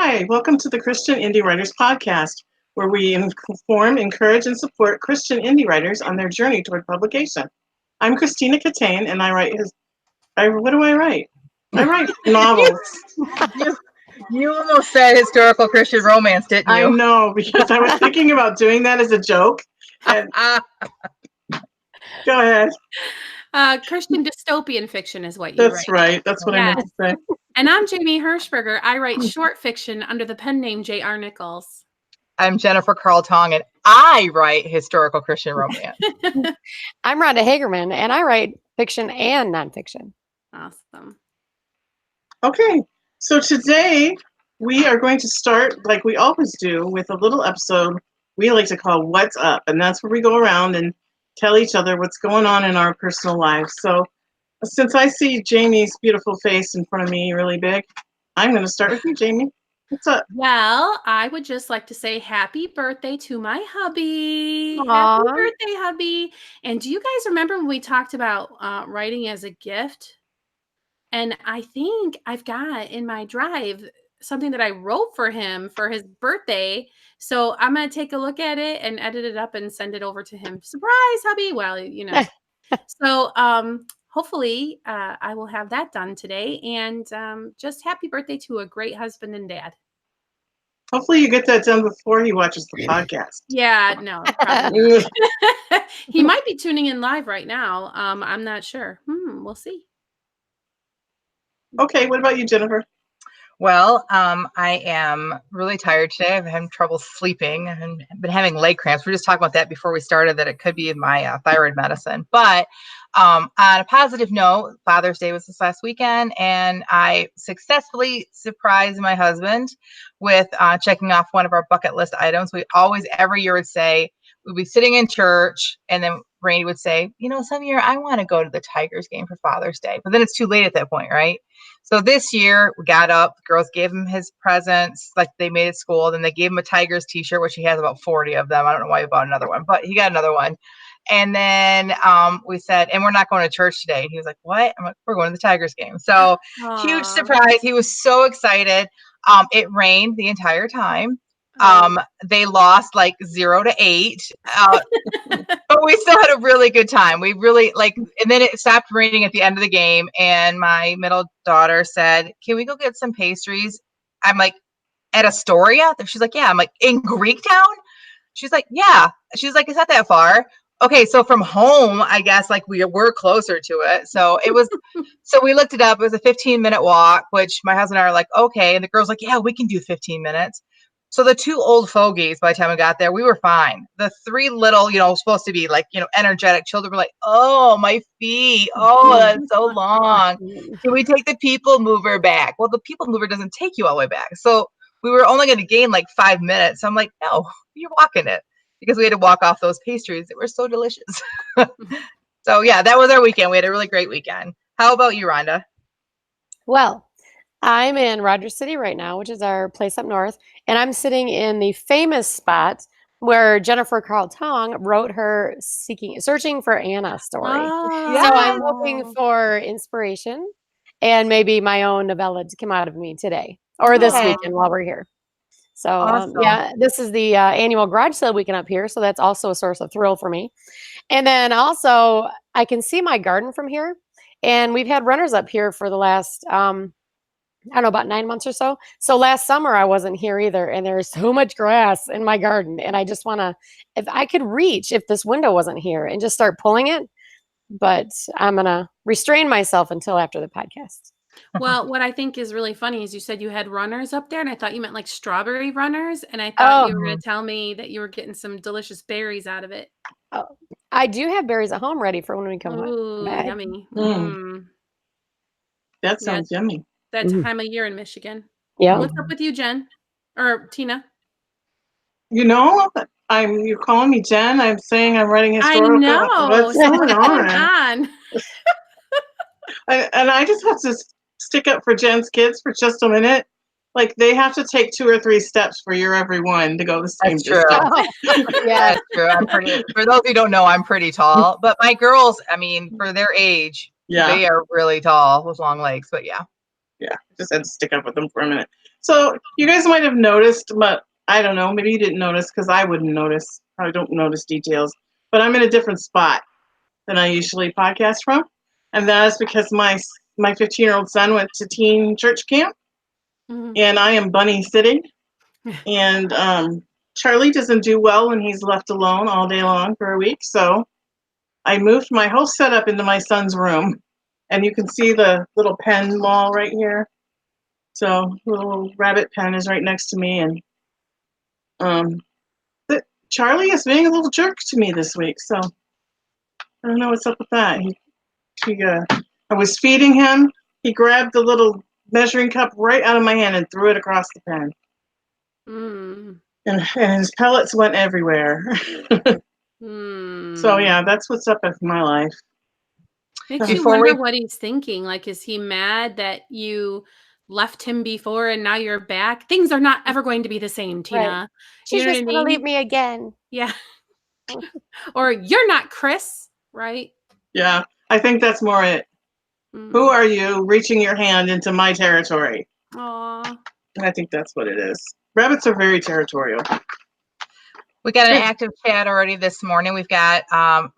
Hi, welcome to the Christian Indie Writers Podcast, where we inform, encourage, and support Christian indie writers on their journey toward publication. I'm Christina Catane, and what do I write? I write novels. You almost said historical Christian romance, didn't you? I know, because I was thinking about doing that as a joke. And go ahead. Christian dystopian fiction is what you write. That's right. That's what I meant to say. And I'm Jamie Hirschberger. I write short fiction under the pen name J.R. Nichols. I'm Jennifer Carl Tong, and I write historical Christian romance. I'm Rhonda Hagerman, and I write fiction and nonfiction. Awesome. Okay, so today we are going to start, like we always do, with a little episode we like to call What's Up, and that's where we go around and tell each other what's going on in our personal lives. So since I see Jamie's beautiful face in front of me really big, I'm going to start with you, Jamie. What's up? Well, I would just like to say happy birthday to my hubby. Aww. Happy birthday, hubby. And do you guys remember when we talked about writing as a gift? And I think I've got in my drive something that I wrote for him for his birthday. So I'm going to take a look at it and edit it up and send it over to him. Surprise, hubby. Well, you know. So hopefully I will have that done today. And just happy birthday to a great husband and dad. Hopefully you get that done before he watches the podcast. Yeah, no. Probably not. He might be tuning in live right now. I'm not sure. We'll see. Okay, what about you, Jennifer? Well, I am really tired today. I've had trouble sleeping and been having leg cramps. We were just talking about that before we started, that it could be my thyroid medicine. But on a positive note, Father's Day was this last weekend, and I successfully surprised my husband with checking off one of our bucket list items. We always, every year, would say, we'd be sitting in church, and then Rainey would say, some year I want to go to the Tigers game for Father's Day. But then it's too late at that point, right? So this year we got up, the girls gave him his presents like they made at school. Then they gave him a Tigers t-shirt, which he has about 40 of them. I don't know why he bought another one, but he got another one. And then we said, and we're not going to church today. He was like, what? I'm like, we're going to the Tigers game. So huge surprise. He was so excited. It rained the entire time. They lost like 0-8, but we still had a really good time. We really and then it stopped raining at the end of the game. And my middle daughter said, can we go get some pastries? I'm like, at Astoria? She's like, yeah. I'm like, in Greektown? She's like, yeah. She's like, it's not that far. Okay. So from home, I guess we were closer to it. So it was, so we looked it up. It was a 15-minute walk, which my husband and I are like, okay. And the girl's like, yeah, we can do 15 minutes. So the two old fogies, by the time we got there, we were fine. The three little, supposed to be energetic children were like, oh, my feet. Oh, that's so long. Can we take the people mover back? Well, the people mover doesn't take you all the way back. So we were only going to gain 5 minutes. So I'm like, no, you're walking it, because we had to walk off those pastries that were so delicious. So yeah, that was our weekend. We had a really great weekend. How about you, Rhonda? Well, I'm in Rogers City right now, which is our place up north, and I'm sitting in the famous spot where Jennifer Carl Tong wrote her Searching for Anna story. Oh, so I'm looking for inspiration and maybe my own novella to come out of me today or this weekend while we're here. So awesome. this is the annual garage sale weekend up here, so that's also a source of thrill for me. And then also I can see my garden from here, and we've had runners up here for the last I don't know, about 9 months or so. So last summer I wasn't here either. And there's so much grass in my garden. And I just want to, if I could reach, if this window wasn't here, and just start pulling it. But I'm going to restrain myself until after the podcast. Well, what I think is really funny is you said you had runners up there, and I thought you meant strawberry runners. And I thought you were going to tell me that you were getting some delicious berries out of it. Oh, I do have berries at home ready for when we come back. Yummy. That sounds yummy. That time of year in Michigan. Yeah. What's up with you, Jen? Or Tina? You're calling me Jen. I'm saying I'm writing historical. I know. What's going on? And I just have to stick up for Jen's kids for just a minute. They have to take 2 or 3 steps for your every one to go the same distance. Yeah, that's true. For those who don't know, I'm pretty tall. But my girls, for their age, they are really tall with long legs. But yeah. Yeah, just had to stick up with them for a minute. So you guys might have noticed, but I don't know. Maybe you didn't notice because I wouldn't notice. I don't notice details. But I'm in a different spot than I usually podcast from, and that is because my 15-year-old son went to teen church camp, Mhm. and I am bunny sitting. And Charlie doesn't do well when he's left alone all day long for a week, so I moved my whole setup into my son's room, and you can see the little pen wall right here. So the little rabbit pen is right next to me, and Charlie is being a little jerk to me this week. So I don't know what's up with that. I was feeding him. He grabbed the little measuring cup right out of my hand and threw it across the pen, Mm. and his pellets went everywhere. Mm. So yeah, that's what's up with my life. Makes you Before wonder we- what he's thinking. Like, is he mad that you left him before and now you're back? Things are not ever going to be the same, Tina. She's You know just what I gonna leave mean? me again. Yeah. Or you're not Chris, right? Yeah, I think that's more it. Mm. Who are you reaching your hand into my territory? Aw. I think that's what it is. Rabbits are very territorial. We got an Good. active chat already this morning. We've got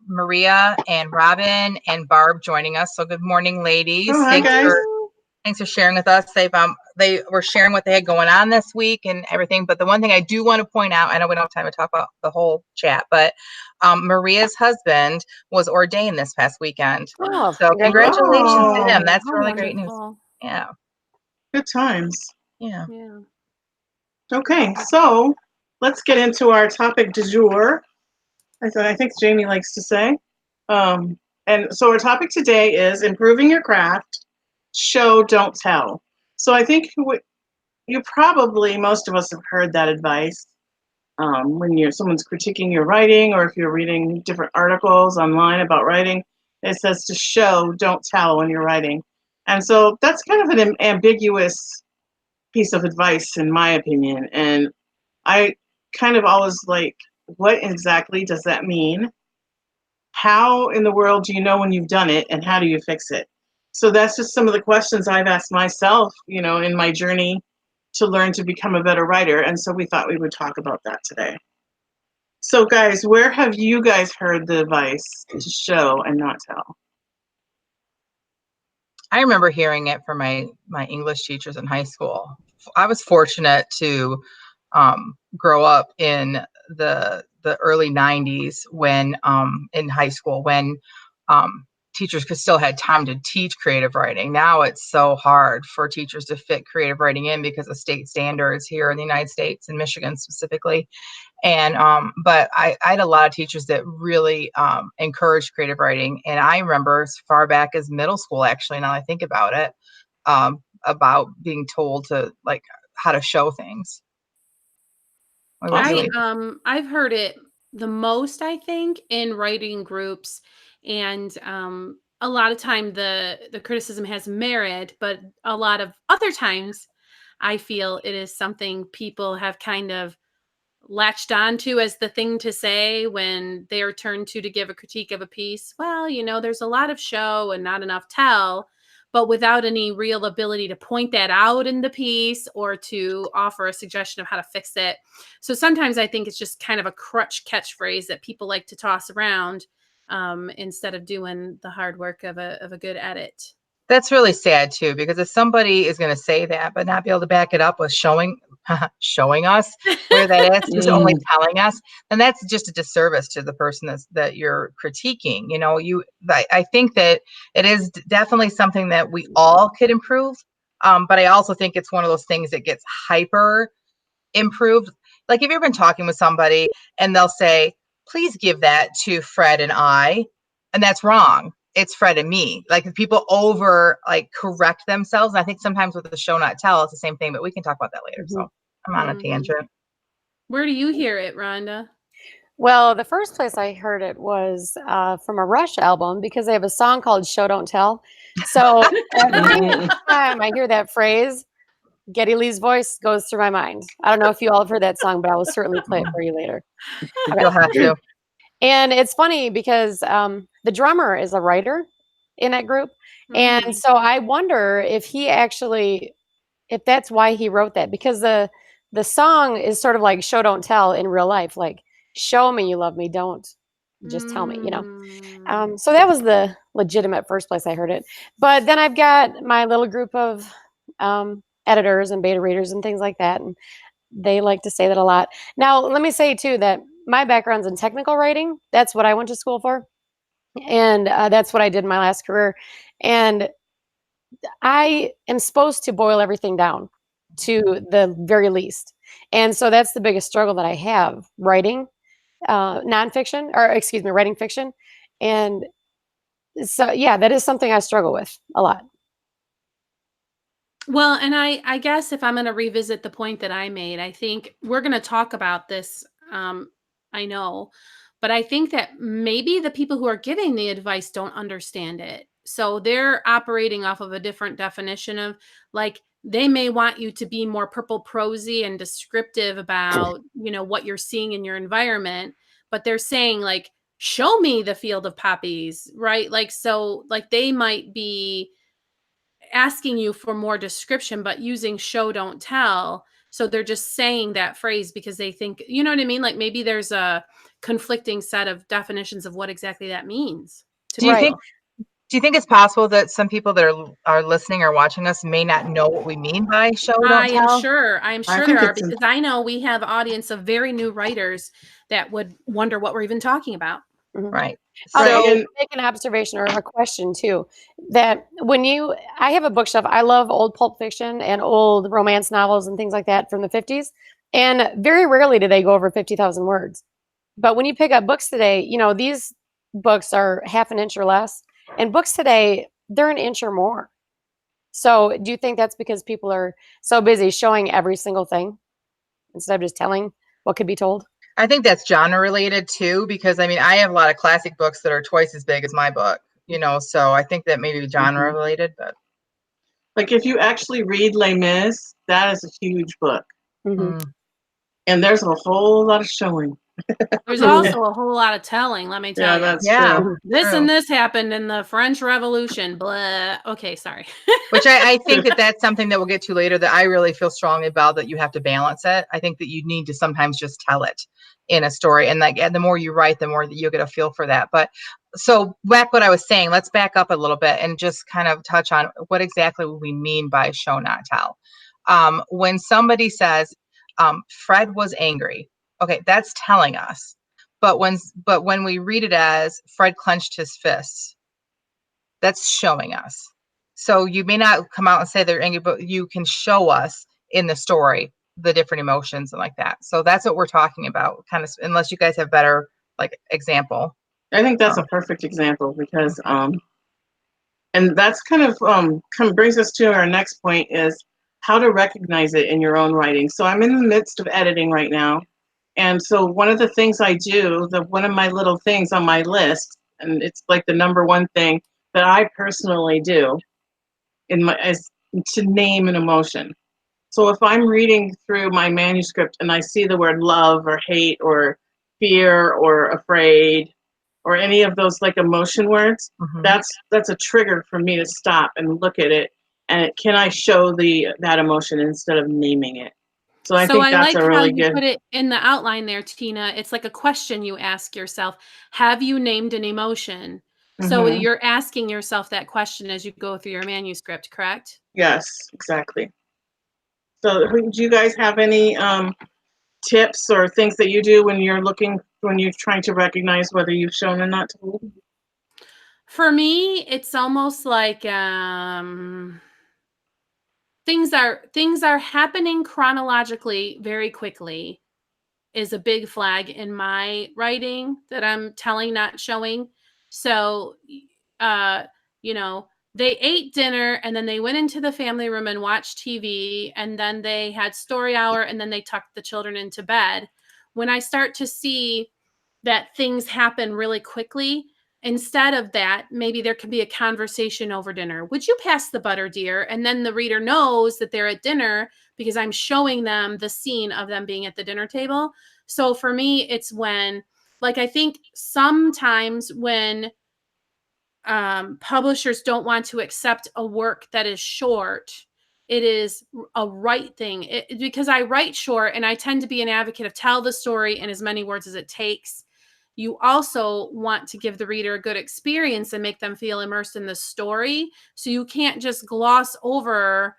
Maria and Robin and Barb joining us. So good morning, ladies. Oh, hi, guys. Thanks for sharing with us. They were sharing what they had going on this week and everything. But the one thing I do want to point out, I know we don't have time to talk about the whole chat, but Maria's husband was ordained this past weekend. Oh, So congratulations to Oh, him. That's How really great news. wonderful. Yeah. Good times. Yeah. Yeah. Okay, so let's get into our topic du jour. I think Jamie likes to say. And so our topic today is improving your craft, show, don't tell. So I think you probably, most of us have heard that advice when someone's critiquing your writing, or if you're reading different articles online about writing. It says to show, don't tell when you're writing. And so that's kind of an ambiguous piece of advice, in my opinion. And I kind of always like, what exactly does that mean? How in the world do you know when you've done it, and how do you fix it? So that's just some of the questions I've asked myself, in my journey to learn to become a better writer. And so we thought we would talk about that today. So guys, where have you guys heard the advice to show and not tell? I remember hearing it from my English teachers in high school. I was fortunate to grow up in the early 90s when in high school when teachers could still had time to teach creative writing. Now it's so hard for teachers to fit creative writing in because of state standards here in the United States and Michigan specifically. And but I had a lot of teachers that really encouraged creative writing. And I remember as far back as middle school, actually, now I think about it, about being told to like how to show things. What about you, Lisa? I've heard it the most, I think, in writing groups, and a lot of time the criticism has merit, but a lot of other times I feel it is something people have kind of latched onto as the thing to say when they're turned to give a critique of a piece. Well, there's a lot of show and not enough tell, but without any real ability to point that out in the piece or to offer a suggestion of how to fix it. So sometimes I think it's just kind of a crutch catchphrase that people like to toss around instead of doing the hard work of a good edit. That's really sad too, because if somebody is going to say that but not be able to back it up with showing us where that is, just only telling us, then that's just a disservice to the person that you're critiquing. I think that it is definitely something that we all could improve, but I also think it's one of those things that gets hyper improved. Like if you've been talking with somebody and they'll say, "Please give that to Fred and I," and that's wrong. It's Fred and me. Like people correct themselves. And I think sometimes with the show not tell, it's the same thing, but we can talk about that later. So I'm on a tangent. Where do you hear it, Rhonda? Well, the first place I heard it was from a Rush album because they have a song called Show Don't Tell. So every time I hear that phrase, Geddy Lee's voice goes through my mind. I don't know if you all have heard that song, but I will certainly play it for you later. You'll have to. And it's funny because the drummer is a writer in that group. And so I wonder if he actually, if that's why he wrote that, because the song is sort of like show don't tell in real life, like show me you love me, don't just tell me, you know. So that was the legitimate first place I heard it. But then I've got my little group of editors and beta readers and things like that, and they like to say that a lot. Now, let me say too that my background's in technical writing. That's what I went to school for, and that's what I did in my last career. And I am supposed to boil everything down to the very least. And so that's the biggest struggle that I have writing nonfiction, or excuse me, writing fiction. And so, yeah, that is something I struggle with a lot. Well, and I guess if I'm going to revisit the point that I made, I think we're going to talk about this. I know, but I think that maybe the people who are giving the advice don't understand it. So they're operating off of a different definition of, like, they may want you to be more purple prosy and descriptive about, what you're seeing in your environment, but they're saying, like, show me the field of poppies, right? Like, so like they might be asking you for more description, but using show don't tell. So they're just saying that phrase because they think, you know what I mean? Like maybe there's a conflicting set of definitions of what exactly that means. Do you think it's possible that some people that are listening or watching us may not know what we mean by show don't I am tell? sure I there think are, it's because I know we have audience of very new writers that would wonder what we're even talking about. Right. Right, So and- make an observation or a question too, that I have a bookshelf. I love old pulp fiction and old romance novels and things like that from the 50s. And very rarely do they go over 50,000 words. But when you pick up books today, these books are half an inch or less. And books today, they're an inch or more. So do you think that's because people are so busy showing every single thing instead of just telling what could be told? I think that's genre related too, because I mean, I have a lot of classic books that are twice as big as my book, so I think that maybe genre related, but. Like if you actually read Les Mis, that is a huge book. Mm-hmm. And there's a whole lot of showing. There's also a whole lot of telling, let me tell you. That's Yeah. true. This True. and this happened in the French Revolution. Blah. Okay, sorry. Which I think that's something that we'll get to later that I really feel strongly about, that you have to balance it. I think that you need to sometimes just tell it in a story. And the more you write, the more that you'll get a feel for that. But so back what I was saying, let's back up a little bit and just kind of touch on what exactly we mean by show not tell. When somebody says, Fred was angry, okay, that's telling us. But when we read it as Fred clenched his fists, that's showing us. So you may not come out and say they're angry, but you can show us in the story the different emotions and like that. So that's what we're talking about, kind of, unless you guys have better example. I think that's a perfect example because and that's kind of brings us to our next point, is how to recognize it in your own writing. So I'm in the midst of editing right now. And so one of the things I do, one of my little things on my list, and it's like the number one thing that I personally do is to name an emotion. So if I'm reading through my manuscript and I see the word love or hate or fear or afraid or any of those emotion words, that's a trigger for me to stop and look at it. And can I show that emotion instead of naming it? So I think that's like a really how you good. put it in the outline there, Tina. It's like a question you ask yourself. Have you named an emotion? So you're asking yourself that question as you go through your manuscript, correct? Yes, exactly. So do you guys have any tips or things that you do when you're trying to recognize whether you've shown or not told? For me, it's almost like things are happening chronologically very quickly is a big flag in my writing that I'm telling, not showing. So, they ate dinner and then they went into the family room and watched TV, and then they had story hour, and then they tucked the children into bed. When I start to see that things happen really quickly, instead of that, maybe there can be a conversation over dinner. Would you pass the butter, dear? And then the reader knows that they're at dinner because I'm showing them the scene of them being at the dinner table. So for me, it's when, I think sometimes when publishers don't want to accept a work that is short, it is a right thing. Because I write short and I tend to be an advocate of tell the story in as many words as it takes. You also want to give the reader a good experience and make them feel immersed in the story. So you can't just gloss over,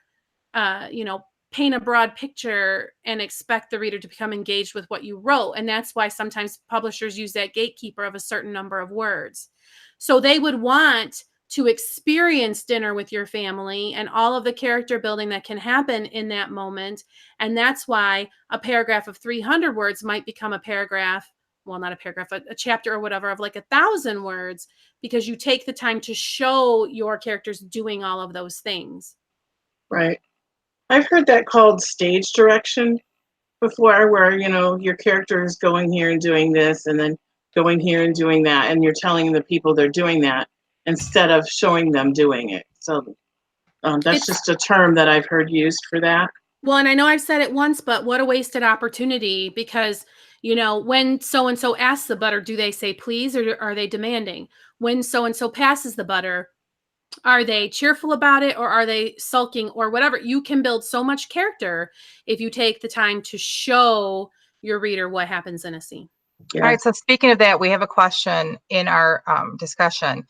paint a broad picture and expect the reader to become engaged with what you wrote. And that's why sometimes publishers use that gatekeeper of a certain number of words. So they would want to experience dinner with your family and all of the character building that can happen in that moment. And that's why a paragraph of 300 words might become a paragraph, well, not a paragraph, a chapter or whatever of like 1,000 words, because you take the time to show your characters doing all of those things. Right. I've heard that called stage direction before, where, your character is going here and doing this and then going here and doing that, and you're telling the people they're doing that instead of showing them doing it. So that's just a term that I've heard used for that. Well, and I know I've said it once, but what a wasted opportunity, because, when so-and-so asks the butter, do they say please, or are they demanding? When so-and-so passes the butter, are they cheerful about it, or are they sulking, or whatever? You can build so much character if you take the time to show your reader what happens in a scene. Yeah. All right. So speaking of that, we have a question in our discussion.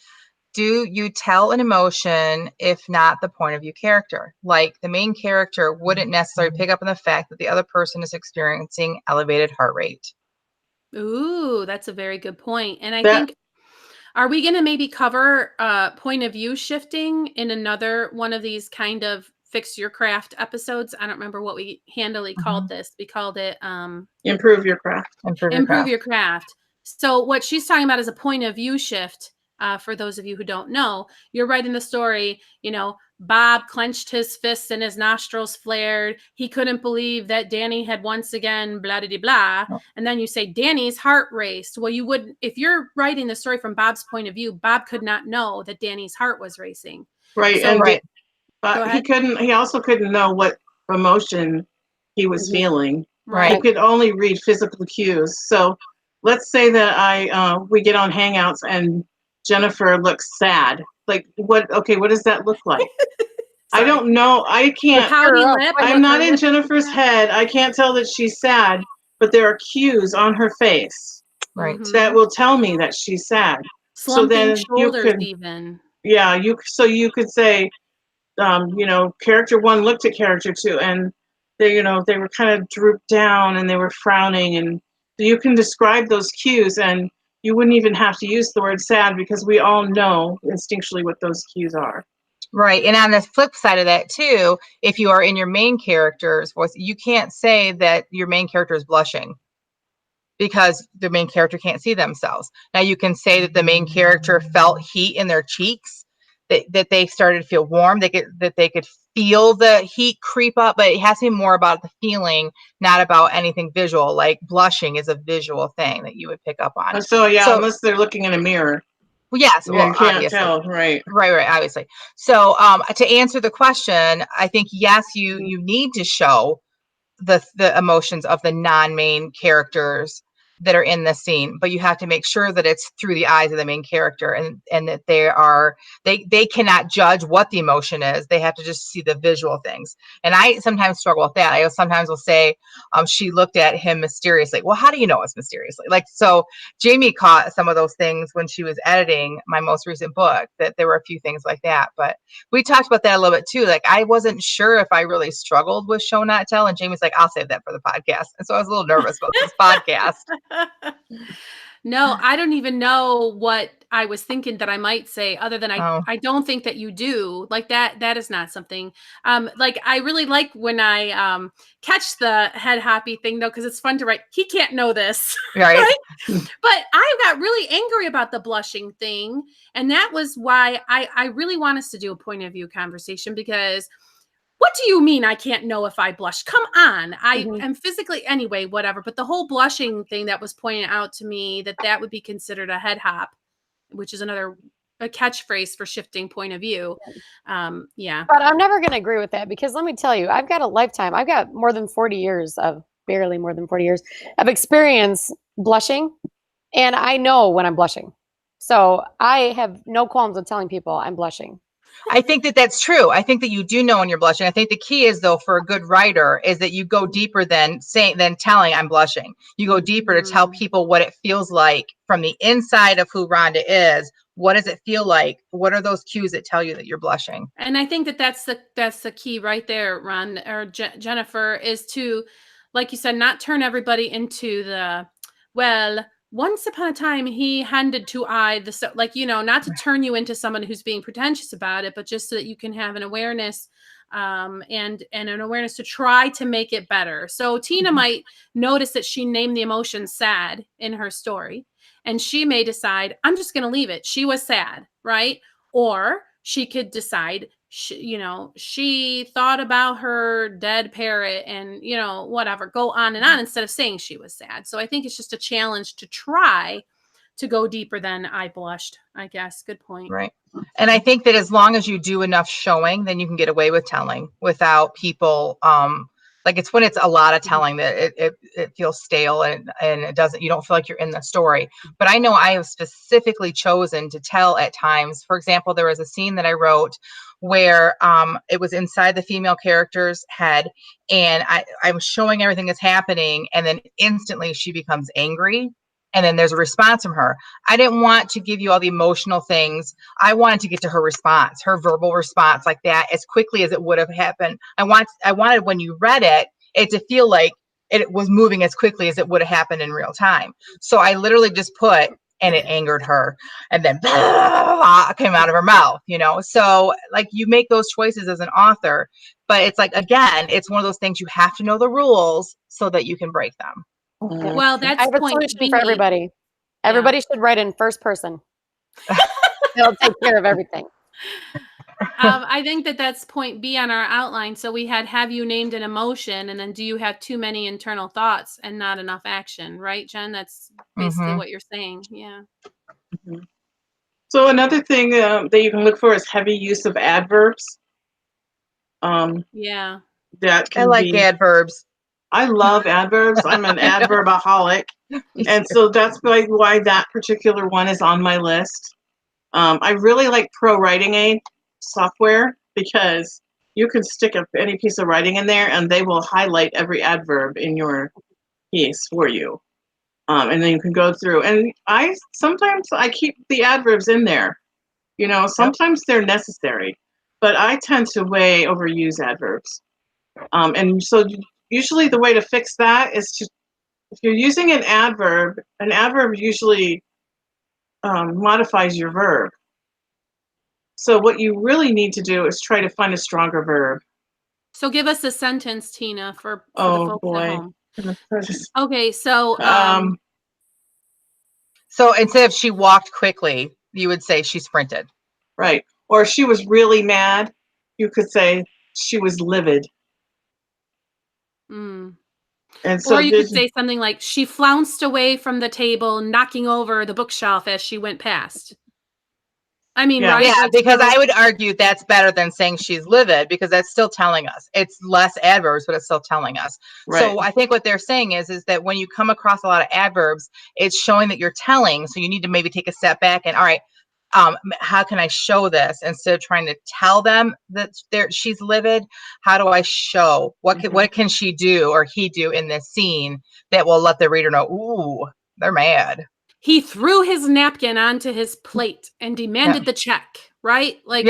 Do you tell an emotion if not the point of view character? Like the main character wouldn't necessarily pick up on the fact that the other person is experiencing elevated heart rate. Ooh, that's a very good point. And I think, are we going to maybe cover point of view shifting in another one of these kind of fix your craft episodes? I don't remember what we handily called this. We called it Improve Your Craft. Improve Your Craft. So what she's talking about is a point of view shift. For those of you who don't know, you're writing the story, Bob clenched his fists and his nostrils flared. He couldn't believe that Danny had once again blah, blah, blah. Oh. And then you say Danny's heart raced. Well, you wouldn't, if you're writing the story from Bob's point of view, Bob could not know that Danny's heart was racing. Right. So, and he also couldn't know what emotion he was feeling. Right. He could only read physical cues. So let's say that we get on Hangouts and Jennifer looks sad. Like what does that look like? I don't know. I can't. I'm not in Jennifer's head. I can't tell that she's sad, but there are cues on her face, right, that will tell me that she's sad. Slumping so then shoulders, you could, even. Yeah, you could say, character one looked at character two, and they were kind of drooped down and they were frowning, and you can describe those cues, and you wouldn't even have to use the word sad because we all know instinctually what those cues are. Right. And on the flip side of that too, if you are in your main character's voice, you can't say that your main character is blushing because the main character can't see themselves. Now you can say that the main character felt heat in their cheeks, that they started to feel warm, that they could feel the heat creep up, but it has to be more about the feeling, not about anything visual. Like blushing is a visual thing that you would pick up on. So unless they're looking in a mirror. Well, yes, you can't obviously. Tell, right, obviously. So to answer the question, I think yes, you need to show the emotions of the non-main characters that are in the scene, but you have to make sure that it's through the eyes of the main character, and that they cannot judge what the emotion is. They have to just see the visual things. And I sometimes struggle with that. I sometimes will say, she looked at him mysteriously. Well, how do you know it's mysteriously? Like, so Jamie caught some of those things when she was editing my most recent book, that there were a few things like that. But we talked about that a little bit too. Like, I wasn't sure if I really struggled with show not tell, and Jamie's like, I'll save that for the podcast. And so I was a little nervous about this podcast. No, I don't even know what I was thinking that I might say, other than I don't think that you do. Like that is not something. Like I really like when I catch the head hoppy thing though, because it's fun to write. He can't know this, right? But I got really angry about the blushing thing, and that was why I really want us to do a point of view conversation, because what do you mean I can't know if I blush? Come on. I am physically, anyway, whatever. But the whole blushing thing that was pointed out to me, that would be considered a head hop, which is a catchphrase for shifting point of view. Yeah. But I'm never going to agree with that, because let me tell you, I've got a lifetime. I've got more than 40 years of experience blushing. And I know when I'm blushing. So I have no qualms with telling people I'm blushing. I think that that's true. I think that you do know when you're blushing. I think the key is, though, for a good writer is that you go deeper than telling I'm blushing. You go deeper to tell people what it feels like from the inside of who Rhonda is. What does it feel like? What are those cues that tell you that you're blushing? And I think that that's the key right there, Ron or Jennifer, is to, like you said, not turn everybody into the, well, once upon a time he handed to I the, so, like, you know, not to turn you into someone who's being pretentious about it, but just so that you can have an awareness and an awareness to try to make it better. So Tina might notice that she named the emotion sad in her story, and she may decide, I'm just going to leave it. She was sad, right? Or she could decide, she thought about her dead parrot and, whatever, go on and on instead of saying she was sad. So I think it's just a challenge to try to go deeper than I blushed, I guess. Good point. Right. And I think that as long as you do enough showing, then you can get away with telling without people, like it's when it's a lot of telling that it feels stale and it doesn't, you don't feel like you're in the story. But I know I have specifically chosen to tell at times. For example, there was a scene that I wrote where it was inside the female character's head, and I'm showing everything that's happening, and then instantly she becomes angry. And then there's a response from her. I didn't want to give you all the emotional things. I wanted to get to her response, her verbal response like that as quickly as it would have happened. I wanted when you read it to feel like it was moving as quickly as it would have happened in real time. So I literally just put, and it angered her. And then blah, blah, blah, came out of her mouth, So like you make those choices as an author, but it's like, again, it's one of those things you have to know the rules so that you can break them. Well, that's I have a point solution B. for everybody. Everybody should write in first person. They'll take care of everything. I think that's point B on our outline. So we have you named an emotion, and then do you have too many internal thoughts and not enough action, right, Jen? That's basically what you're saying. Yeah. So another thing that you can look for is heavy use of adverbs. Yeah. That can I like adverbs. I love adverbs. I'm an adverbaholic. And so that's why that particular one is on my list. I really like Pro Writing Aid software because you can stick up any piece of writing in there and they will highlight every adverb in your piece for you. And then you can go through. And sometimes I keep the adverbs in there. Sometimes they're necessary, but I tend to way overuse adverbs. And so usually the way to fix that is if you're using an adverb usually modifies your verb. So what you really need to do is try to find a stronger verb. So give us a sentence, Tina, for the folks at home. Okay, so so instead of she walked quickly, you would say she sprinted. Right. Or she was really mad, you could say she was livid. And so or you could say something like she flounced away from the table, knocking over the bookshelf as she went past. I mean, yeah. right? Yeah, because I would argue that's better than saying she's livid, because that's still telling us. It's less adverbs, but it's still telling us. Right. So I think what they're saying is that when you come across a lot of adverbs, it's showing that you're telling. So you need to maybe take a step back and, all right, how can I show this instead of trying to tell them that she's livid? How do I show what can she do or he do in this scene that will let the reader know, ooh, they're mad. He threw his napkin onto his plate and demanded the check, right? Like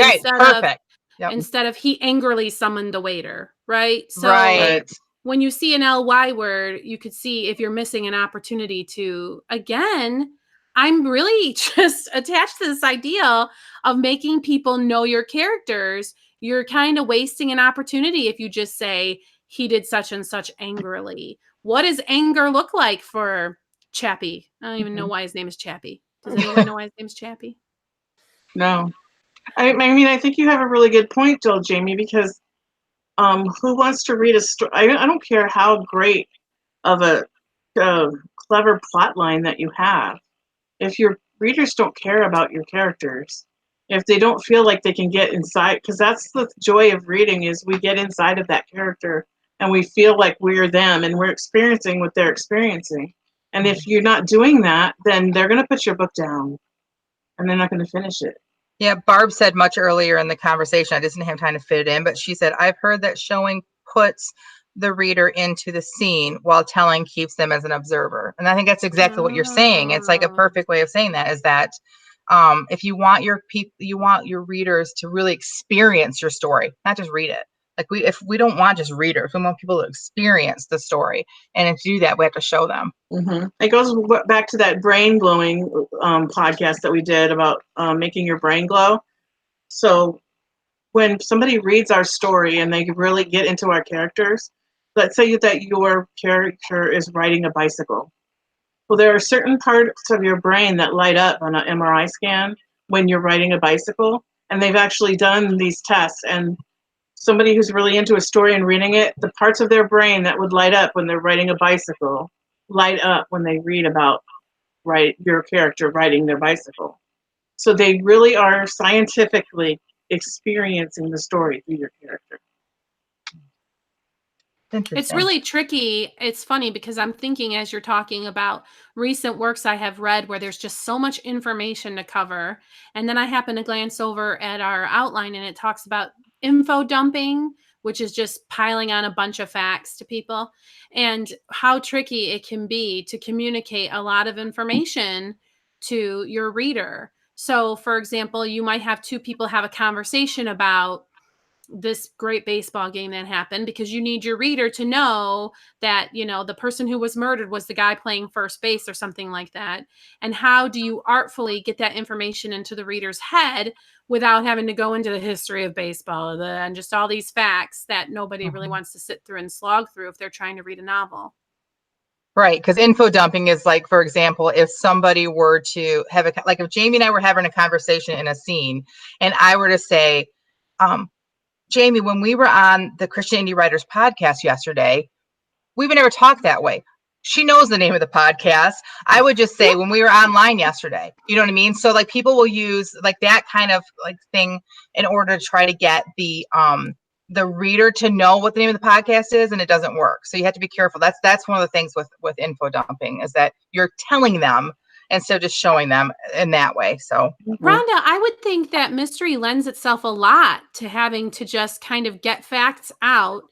instead of he angrily summoned the waiter, right? So when you see an ly word, you could see if you're missing an opportunity to, again, I'm really just attached to this idea of making people know your characters. You're kind of wasting an opportunity if you just say he did such and such angrily. What does anger look like for Chappie? I don't even know why his name is Chappie. Does anyone know why his name is Chappie? No. I mean, I think you have a really good point, Jill, Jamie, because who wants to read a story? I don't care how great of a clever plot line that you have. If your readers don't care about your characters, if they don't feel like they can get inside, because that's the joy of reading, is we get inside of that character and we feel like we're them and we're experiencing what they're experiencing. And if you're not doing that, then they're going to put your book down. and they're not going to finish it. Yeah, Barb said much earlier in the conversation, I just didn't have time to fit it in, but she said, I've heard that showing puts the reader into the scene while telling keeps them as an observer. And I think that's exactly what you're saying. It's like a perfect way of saying that is that if you want your readers to really experience your story, not just read it. Like if we don't want just readers, we want people to experience the story. And to do that, we have to show them. Mm-hmm. It goes back to that brain glowing podcast that we did about making your brain glow. So when somebody reads our story and they really get into our characters, let's say that your character is riding a bicycle. Well, there are certain parts of your brain that light up on an MRI scan when you're riding a bicycle. And they've actually done these tests. And somebody who's really into a story and reading it, the parts of their brain that would light up when they're riding a bicycle light up when they read about your character riding their bicycle. So they really are scientifically experiencing the story through your character. It's really tricky. It's funny because I'm thinking as you're talking about recent works I have read where there's just so much information to cover. And then I happen to glance over at our outline and it talks about info dumping, which is just piling on a bunch of facts to people, and how tricky it can be to communicate a lot of information to your reader. So, for example, you might have two people have a conversation about this great baseball game that happened because you need your reader to know that, the person who was murdered was the guy playing first base or something like that. And how do you artfully get that information into the reader's head without having to go into the history of baseball and just all these facts that nobody really wants to sit through and slog through if they're trying to read a novel. Right, because info dumping is like, for example, if somebody were to have if Jamie and I were having a conversation in a scene and I were to say, Jamie, when we were on the Christian Indie Writers podcast yesterday, we would never talk that way. She knows the name of the podcast. I would just say when we were online yesterday, you know what I mean? So like people will use like that kind of like thing in order to try to get the reader to know what the name of the podcast is, and it doesn't work. So you have to be careful. That's one of the things with info dumping is that you're telling them instead of just showing them in that way. So Rhonda, I would think that mystery lends itself a lot to having to just kind of get facts out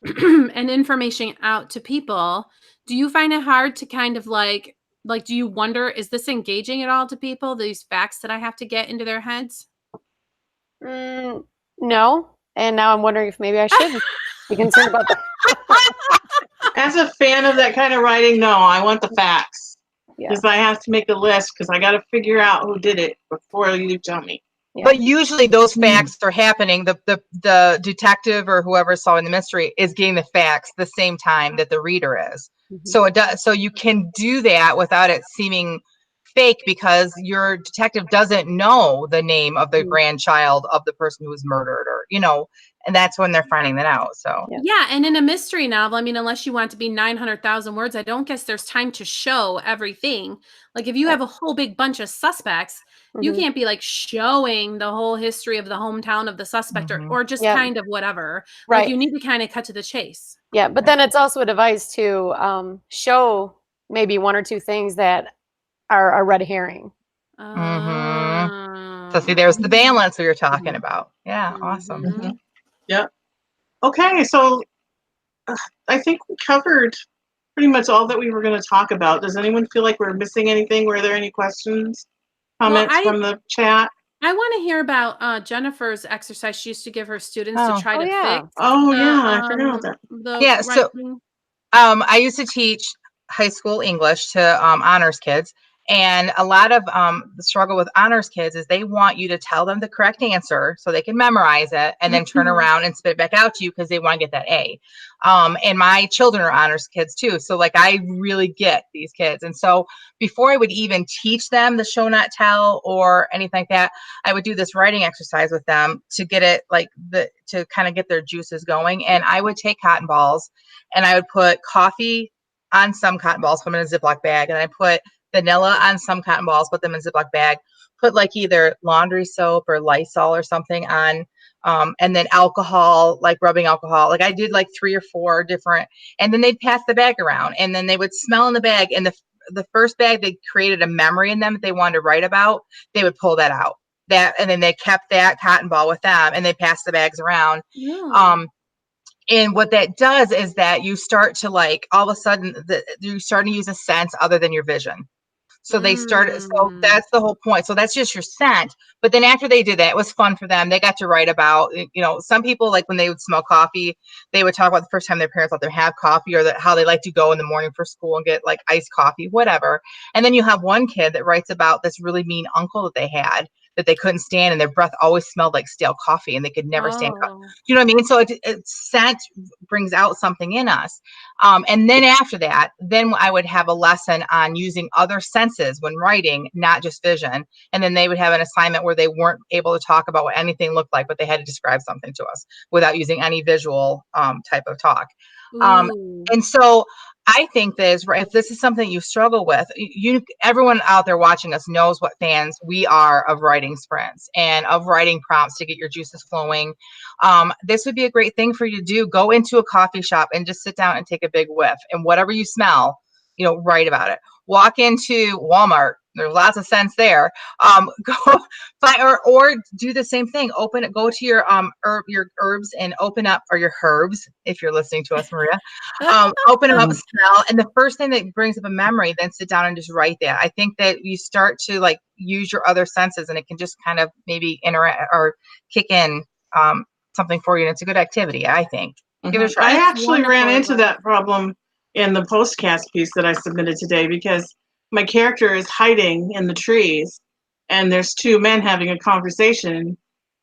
and information out to people. Do you find it hard to kind of like do you wonder, is this engaging at all to people, these facts that I have to get into their heads? No. And now I'm wondering if maybe I should be concerned about that. As a fan of that kind of writing, no, I want the facts. Because I have to make a list because I got to figure out who did it before you tell me. Yeah. But usually those facts are happening. The detective or whoever is solving the mystery is getting the facts the same time that the reader is. So it does. So you can do that without it seeming fake because your detective doesn't know the name of the grandchild of the person who was murdered, or and that's when they're finding that out. So yeah, and in a mystery novel, I mean, unless you want to be 900,000 words, I don't guess there's time to show everything. Like if you have a whole big bunch of suspects, you can't be like showing the whole history of the hometown of the suspect or just kind of whatever. Right. Like you need to kind of cut to the chase. Yeah, but then it's also a device to show maybe one or two things that are a red herring. So see, there's the balance we were talking about. Yeah, awesome. Yeah. Okay, so I think we covered pretty much all that we were going to talk about. Does anyone feel like we're missing anything? Were there any questions, comments from the chat? I want to hear about Jennifer's exercise she used to give her students to try to fix. Oh, yeah, I forgot about that. So I used to teach high school English to honors kids. And a lot of the struggle with honors kids is they want you to tell them the correct answer so they can memorize it and then turn around and spit it back out to you because they want to get that A. And my children are honors kids too. So like I really get these kids. And so before I would even teach them the show not tell or anything like that, I would do this writing exercise with them to get it to kind of get their juices going. And I would take cotton balls and I would put coffee on some cotton balls, put them in a Ziploc bag, and I put vanilla on some cotton balls, put them in a Ziploc bag, put like either laundry soap or Lysol or something on, and then alcohol, like rubbing alcohol. Like I did like 3 or 4 different, and then they'd pass the bag around and then they would smell in the bag and the first bag, they created a memory in them that they wanted to write about, they would pull that out. And then they kept that cotton ball with them, and they passed the bags around. Yeah. And what that does is that you start to like all of a sudden you're starting to use a sense other than your vision. So they started, so that's the whole point. So that's just your scent. But then after they did that, it was fun for them. They got to write about, some people, like when they would smell coffee, they would talk about the first time their parents let them have coffee, or how they like to go in the morning for school and get like iced coffee, whatever. And then you have one kid that writes about this really mean uncle that they had that they couldn't stand, and their breath always smelled like stale coffee, and they could never stand coffee. You know what I mean? So scent brings out something in us. And then after that, then I would have a lesson on using other senses when writing, not just vision. And then they would have an assignment where they weren't able to talk about what anything looked like, but they had to describe something to us without using any visual type of talk. And so I think that if this is something you struggle with, everyone out there watching us knows what fans we are of writing sprints and of writing prompts to get your juices flowing. This would be a great thing for you to do. Go into a coffee shop and just sit down and take a big whiff, and whatever you smell, write about it. Walk into Walmart. There's lots of scents there. Go find or do the same thing. Go to your herbs and open up, or your herbs, if you're listening to us, Maria. Open them up, smell, and the first thing that brings up a memory, then sit down and just write that. I think that you start to like use your other senses, and it can just kind of maybe interact or kick in something for you. And it's a good activity, I think. Give it a try. I actually ran into that problem in the postcast piece that I submitted today, because my character is hiding in the trees, and there's two men having a conversation,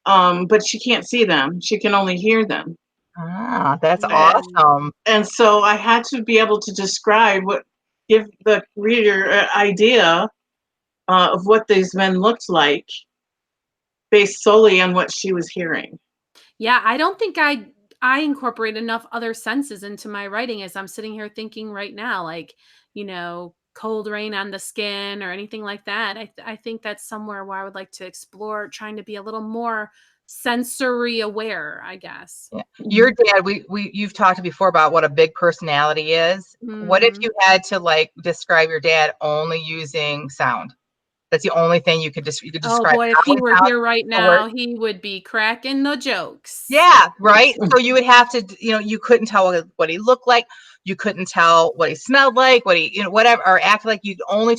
but she can't see them. She can only hear them. Ah, that's awesome. And so I had to be able to give the reader an idea of what these men looked like based solely on what she was hearing. Yeah, I don't think I incorporate enough other senses into my writing, as I'm sitting here thinking right now, like, cold rain on the skin or anything like that. I think that's somewhere where I would like to explore, trying to be a little more sensory aware, I guess. Yeah. Your dad, you've talked before about what a big personality is. What if you had to like describe your dad only using sound? That's the only thing you could describe. Oh boy, if he were here right now, he would be cracking the jokes. Yeah, right. So you would have to, you couldn't tell what he looked like. You couldn't tell what he smelled like, what he, whatever, or act like. You'd only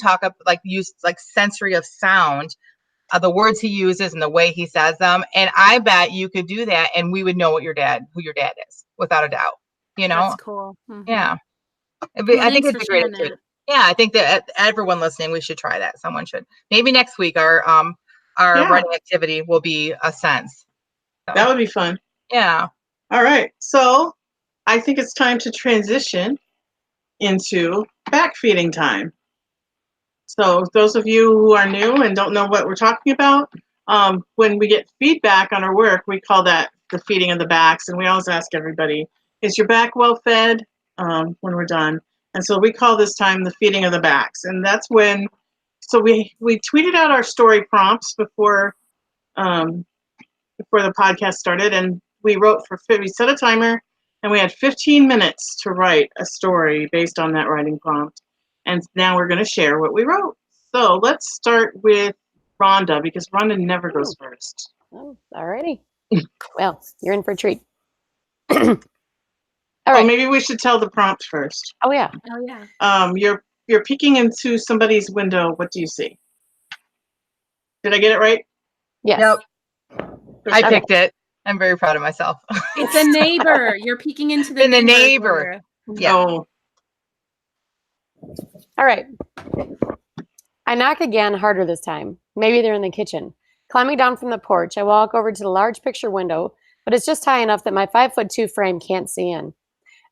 use like sensory of sound, the words he uses and the way he says them. And I bet you could do that, and we would know who your dad is, without a doubt. That's cool. Mm-hmm. Yeah. Well, I think it's a great activity. Yeah, I think that everyone listening, we should try that. Someone should. Maybe next week our writing activity will be a sense. So. That would be fun. Yeah. All right. So I think it's time to transition into backfeeding time. So those of you who are new and don't know what we're talking about, when we get feedback on our work, we call that the feeding of the backs. And we always ask everybody, is your back well fed when we're done? And so we call this time the feeding of the backs. And that's when, so we tweeted out our story prompts before the podcast started, and we set a timer, and we had 15 minutes to write a story based on that writing prompt. And now we're going to share what we wrote. So let's start with Rhonda, because Rhonda never goes first. Oh, all righty. Well, you're in for a treat. All right. Maybe we should tell the prompt first. Oh yeah. You're peeking into somebody's window. What do you see? Did I get it right? Yes. Yep. I picked it. I'm very proud of myself. It's a neighbor. You're peeking into the neighbor. Yeah. Oh. All right. I knock again, harder this time. Maybe they're in the kitchen. Climbing down from the porch, I walk over to the large picture window, but it's just high enough that my 5'2" frame can't see in.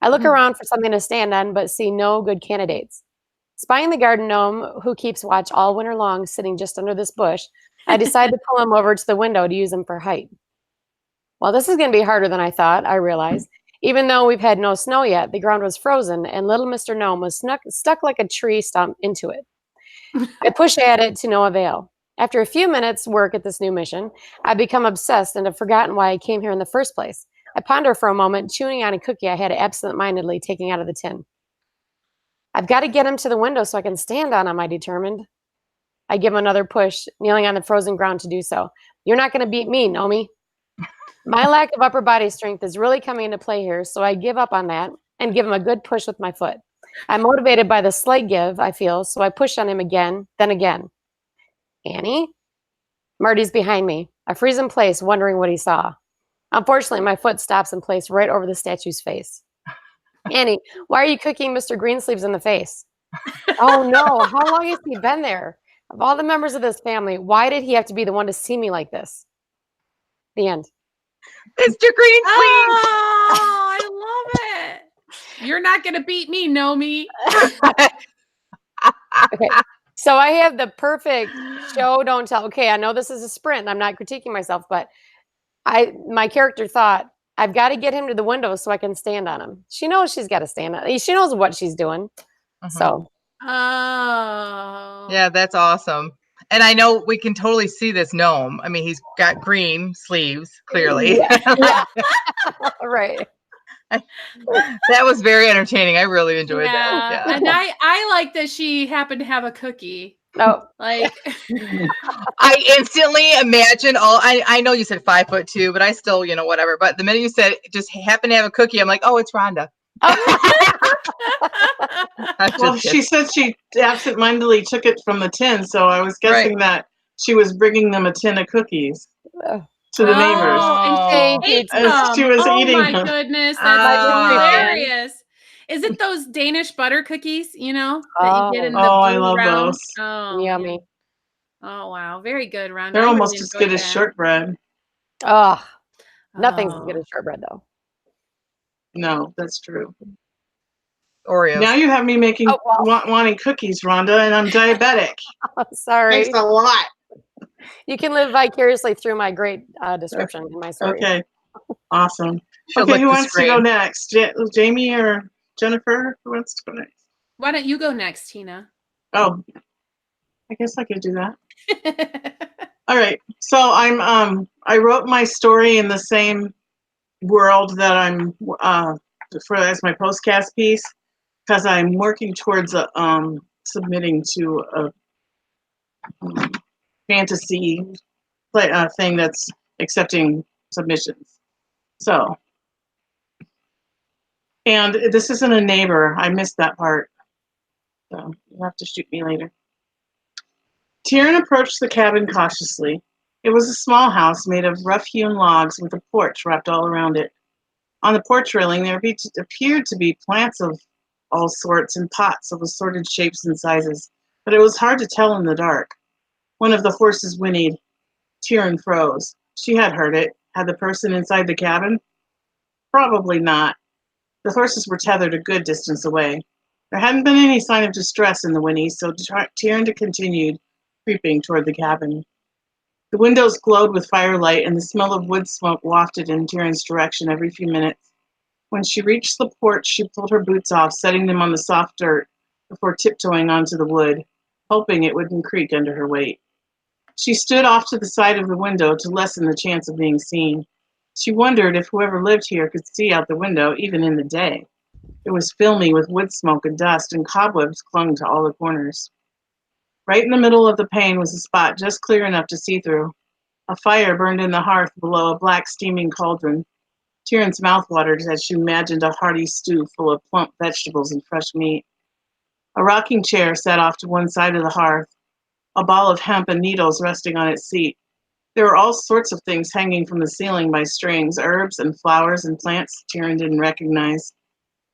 I look around for something to stand on, but see no good candidates. Spying the garden gnome, who keeps watch all winter long, sitting just under this bush, I decide to pull him over to the window to use him for height. Well, this is going to be harder than I thought, I realized. Even though we've had no snow yet, the ground was frozen, and little Mr. Gnome was stuck like a tree stump into it. I push at it to no avail. After a few minutes' work at this new mission, I've become obsessed and have forgotten why I came here in the first place. I ponder for a moment, chewing on a cookie I had absent-mindedly taken out of the tin. I've got to get him to the window so I can stand on him, I determined. I give him another push, kneeling on the frozen ground to do so. You're not going to beat me, Nomi. My lack of upper body strength is really coming into play here, so I give up on that and give him a good push with my foot. I'm motivated by the slight give, I feel, so I push on him again, then again. Annie? Marty's behind me. I freeze in place, wondering what he saw. Unfortunately, my foot stops in place right over the statue's face. Annie, why are you kicking Mr. Greensleeves in the face? Oh no, how long has he been there? Of all the members of this family, why did he have to be the one to see me like this? The end. Mr. Greensleeves. Oh, I love it. You're not gonna beat me, Nomi. Okay. So I have the perfect show, don't tell. Okay, I know this is a sprint. I'm not critiquing myself, but my character thought, I've got to get him to the window so I can stand on him. She knows she's got to stand on. She knows what she's doing. So Oh. Yeah, that's awesome. And I know we can totally see this gnome. I mean, he's got green sleeves, clearly. yeah. Right. That was very entertaining. I really enjoyed that. Yeah. And I like that she happened to have a cookie. Oh, Like I instantly imagine I know you said 5'2", but I still, whatever. But the minute you said just happen to have a cookie, I'm like, oh, it's Rhonda. Well, she said she absentmindedly took it from the tin, so I was guessing that she was bringing them a tin of cookies to the neighbors. And she ate As she them. was eating my them. goodness, My that's mystery hilarious. Is it those Danish butter cookies, that you get in the I blue love round? those. Oh, yummy. Oh, wow. Very good, Rhonda. They're I really almost as good enjoyed as that. shortbread. Oh, nothing's as Oh. good as shortbread, though. No, that's true. Oreos. Now you have me making wanting cookies, Rhonda, and I'm diabetic. Sorry. Thanks a lot. You can live vicariously through my great description in my story. Okay, awesome. She'll Okay, lick who the wants to go screen. next? Jamie or Jennifer? Who wants to go next? Why don't you go next, Tina? Oh, I guess I could do that. All right. So I wrote my story in the same world that I'm as my postcast piece, because I'm working towards submitting to a fantasy thing that's accepting submissions. So, and this isn't a neighbor. I missed that part. So you'll have to shoot me later. Tyrion approached the cabin cautiously. It was a small house made of rough-hewn logs with a porch wrapped all around it. On the porch railing, there appeared to be plants of all sorts and pots of assorted shapes and sizes, but it was hard to tell in the dark. One of the horses whinnied. Tyrion froze. She had heard it. Had the person inside the cabin? Probably not. The horses were tethered a good distance away. There hadn't been any sign of distress in the whinnies, so Tyrion continued creeping toward the cabin. The windows glowed with firelight, and the smell of wood smoke wafted in Tyrion's direction every few minutes. When she reached the porch, she pulled her boots off, setting them on the soft dirt before tiptoeing onto the wood, hoping it wouldn't creak under her weight. She stood off to the side of the window to lessen the chance of being seen. She wondered if whoever lived here could see out the window, even in the day. It was filmy with wood smoke and dust, and cobwebs clung to all the corners. Right in the middle of the pane was a spot just clear enough to see through. A fire burned in the hearth below a black steaming cauldron. Tyrion's mouth watered as she imagined a hearty stew full of plump vegetables and fresh meat. A rocking chair sat off to one side of the hearth, a ball of hemp and needles resting on its seat. There were all sorts of things hanging from the ceiling by strings, herbs and flowers and plants Tyrion didn't recognize.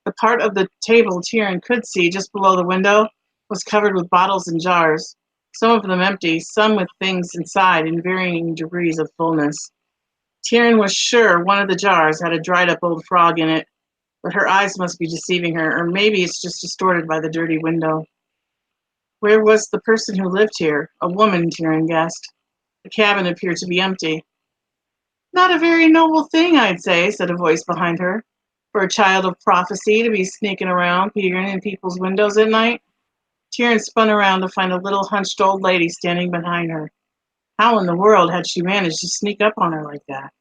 The part of the table Tyrion could see just below the window was covered with bottles and jars, some of them empty, some with things inside in varying degrees of fullness. Tyrion was sure one of the jars had a dried-up old frog in it, but her eyes must be deceiving her, or maybe it's just distorted by the dirty window. Where was the person who lived here? A woman, Tyrion guessed. The cabin appeared to be empty. Not a very noble thing, I'd say, said a voice behind her. For a child of prophecy to be sneaking around, peering in people's windows at night. Tyrion spun around to find a little hunched old lady standing behind her. How in the world had she managed to sneak up on her like that?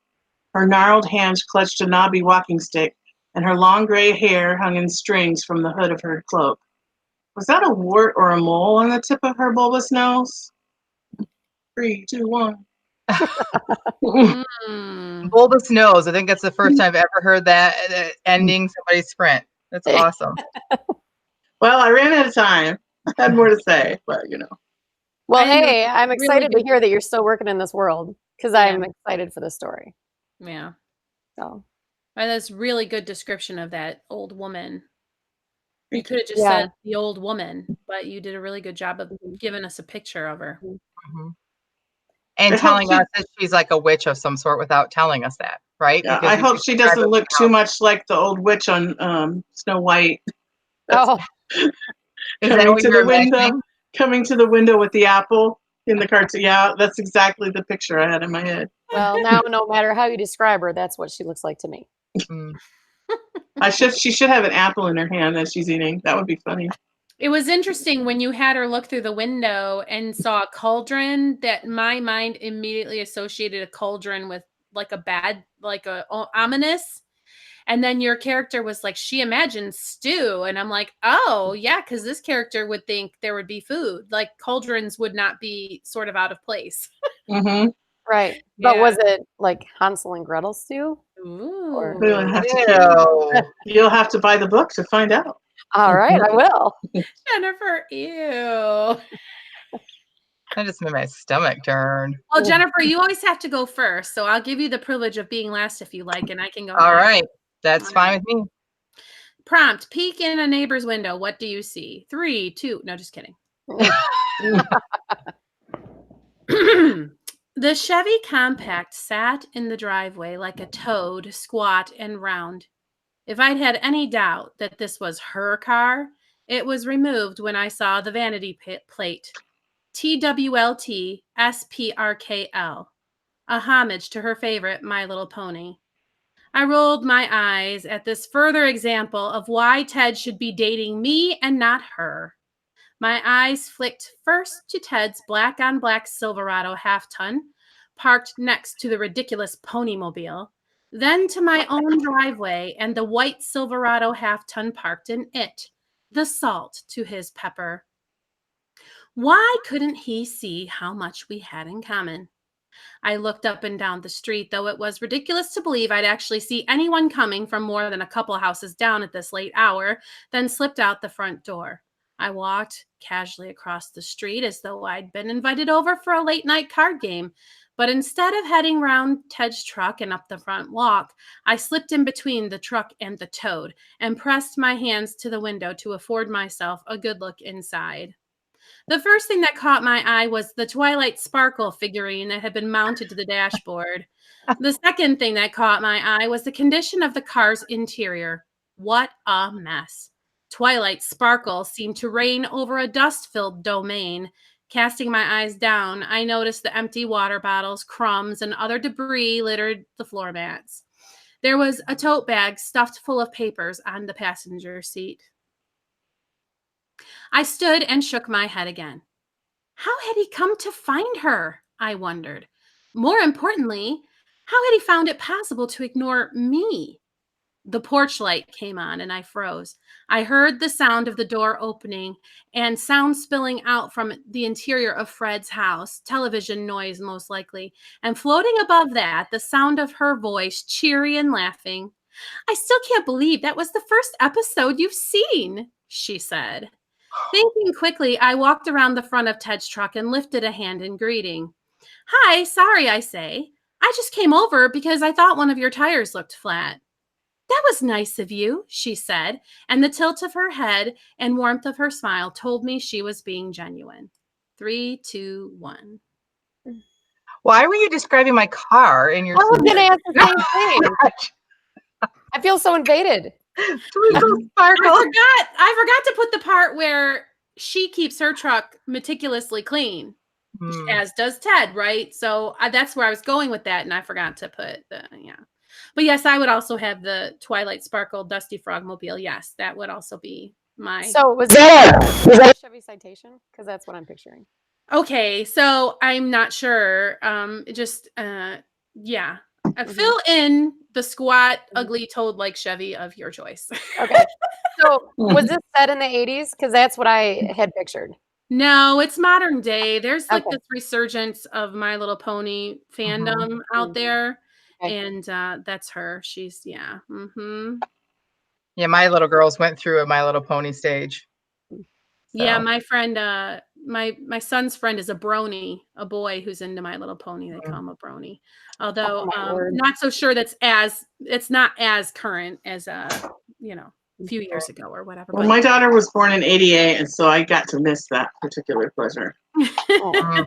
Her gnarled hands clutched a knobby walking stick, and her long gray hair hung in strings from the hood of her cloak. Was that a wart or a mole on the tip of her bulbous nose? 3, 2, 1. Mm. Bulbous nose. I think that's the first time I've ever heard that ending somebody's sprint. That's awesome. Well, I ran out of time. I had more to say, but Well, I think it was hey, I'm really excited to good. hear that you're still working in this world because Yeah. I'm excited for the story. Yeah. So And that's really good description of that old woman. You could have just Yeah. said the old woman, but you did a really good job of Mhm. giving us a picture of her. Mhm. And I hope telling us that she's like a witch of some sort without telling us that, right? Yeah, Because I you hope could she describe doesn't it look too without- much like the old witch on Snow White oh, Is that coming what to you're the window, imagining? coming to the window with the apple in the cartoon. Yeah, that's exactly the picture I had in my head. well, now no matter how you describe her, that's what she looks like to me. Mm. She should have an apple in her hand that she's eating. That would be funny. It was interesting when you had her look through the window and saw a cauldron that my mind immediately associated a cauldron with like a bad, like a ominous. And then your character was like, she imagined stew. And I'm like, oh, yeah, because this character would think there would be food. Like cauldrons would not be sort of out of place. Mm-hmm. Right. But Yeah. was it like Hansel and Gretel stew? Or- We'll have to Ew. You'll have to buy the book to find out. All right, I will. Jennifer, ew. That just made my stomach turn. Well, Jennifer, you always have to go first. So I'll give you the privilege of being last if you like, and I can go All next. right. That's All fine with me. Prompt, peek in a neighbor's window. What do you see? 3, 2, no, just kidding. The Chevy Compact sat in the driveway like a toad, squat and round. If I'd had any doubt that this was her car, it was removed when I saw the vanity plate. TWLT SPRKL, a homage to her favorite My Little Pony. I rolled my eyes at this further example of why Ted should be dating me and not her. My eyes flicked first to Ted's black on black Silverado half ton, parked next to the ridiculous Ponymobile, then to my own driveway and the white Silverado half ton parked in it, the salt to his pepper. Why couldn't he see how much we had in common? I looked up and down the street, though it was ridiculous to believe I'd actually see anyone coming from more than a couple houses down at this late hour, then slipped out the front door. I walked casually across the street as though I'd been invited over for a late night card game. But instead of heading round Ted's truck and up the front walk, I slipped in between the truck and the toad and pressed my hands to the window to afford myself a good look inside. The first thing that caught my eye was the Twilight Sparkle figurine that had been mounted to the dashboard. The second thing that caught my eye was the condition of the car's interior. What a mess. Twilight Sparkle seemed to reign over a dust-filled domain. Casting my eyes down, I noticed the empty water bottles, crumbs, and other debris littered the floor mats. There was a tote bag stuffed full of papers on the passenger seat. I stood and shook my head again. How had he come to find her? I wondered. More importantly, how had he found it possible to ignore me? The porch light came on and I froze. I heard the sound of the door opening and sound spilling out from the interior of Fred's house, television noise most likely, and floating above that, the sound of her voice, cheery and laughing. I still can't believe that was the first episode you've seen, she said. Thinking quickly, I walked around the front of Ted's truck and lifted a hand in greeting. Hi, sorry, I say. I just came over because I thought one of your tires looked flat. That was nice of you, she said, and the tilt of her head and warmth of her smile told me she was being genuine. 3, 2, 1. Why were you describing my car in your I was going to ask the same thing. I feel so invaded. Twinkle sparkle? I forgot to put the part where she keeps her truck meticulously clean, as does Ted, right? So that's where I was going with that, and I forgot to put But yes, I would also have the Twilight Sparkle Dusty Frog Mobile. Yes, that would also be my. So was that a Chevy Citation? Because that's what I'm picturing. Okay, so I'm not sure. Fill in the squat, ugly toad like Chevy of your choice. Okay. So was this set in the 80s? Because that's what I had pictured. No, it's modern day. There's like Okay. this resurgence of My Little Pony fandom out Mhm. there. Okay. And that's her. She's Yeah, my little girls went through a My Little Pony stage. Yeah, So, my friend, my son's friend is a brony, a boy who's into My Little Pony. They call him a brony. Although my word. not so sure it's not as current as a few years ago or whatever. Well, my daughter was born in '88, and so I got to miss that particular pleasure. Oh.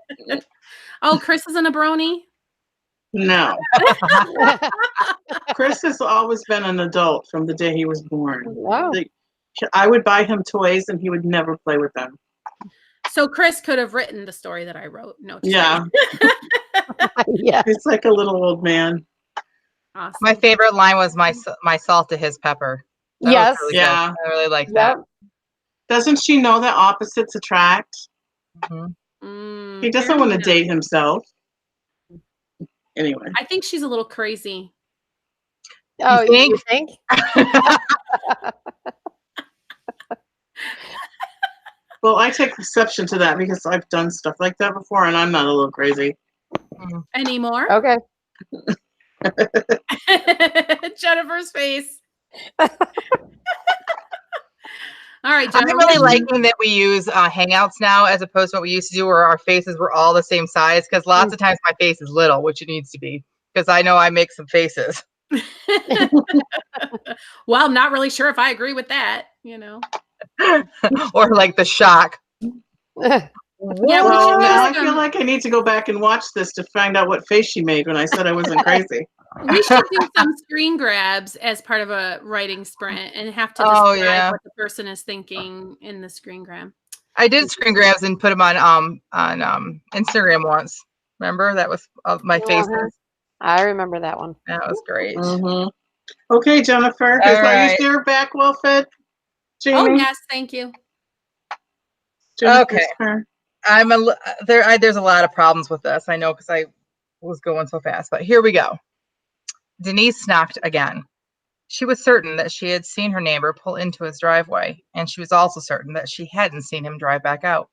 Oh, Chris isn't a brony? No, Chris has always been an adult from the day he was born. Wow. I would buy him toys, and he would never play with them. So Chris could have written the story that I wrote. No, just Yeah, Yeah. he's like a little old man. awesome. my favorite line was my salt to his pepper. That was Yes. really Yeah. good. I really like that. Yep. Doesn't she know that opposites attract? Mhm. He doesn't Very want to nice. date himself. Anyway, I think she's a little crazy. Oh, you think? think? well, I take exception to that because I've done stuff like that before, and I'm not a little crazy. Anymore? Okay. Jennifer's face. All right, I'm Jennifer. really liking that we use Hangouts now as opposed to what we used to do where our faces were all the same size, because lots of times my face is little, which it needs to be, because I know I make some faces. Well, I'm not really sure if I agree with that, Or like the shock. Yeah, Well, we now I should, feel like I need to go back and watch this to find out what face she made when I said I wasn't crazy. we should do some screen grabs as part of a writing sprint and have to Oh, describe yeah. what the person is thinking in the screen grab. I did screen grabs and put them on Instagram once. Remember, that was my faces. I remember that one. That was great. Mm-hmm. Okay, Jennifer, All is right. your back well fed? Jamie? Oh yes, thank you. Jennifer's Okay. turn. There's a lot of problems with this. I know because I was going so fast, but here we go. Denise knocked again. She was certain that she had seen her neighbor pull into his driveway, and she was also certain that she hadn't seen him drive back out.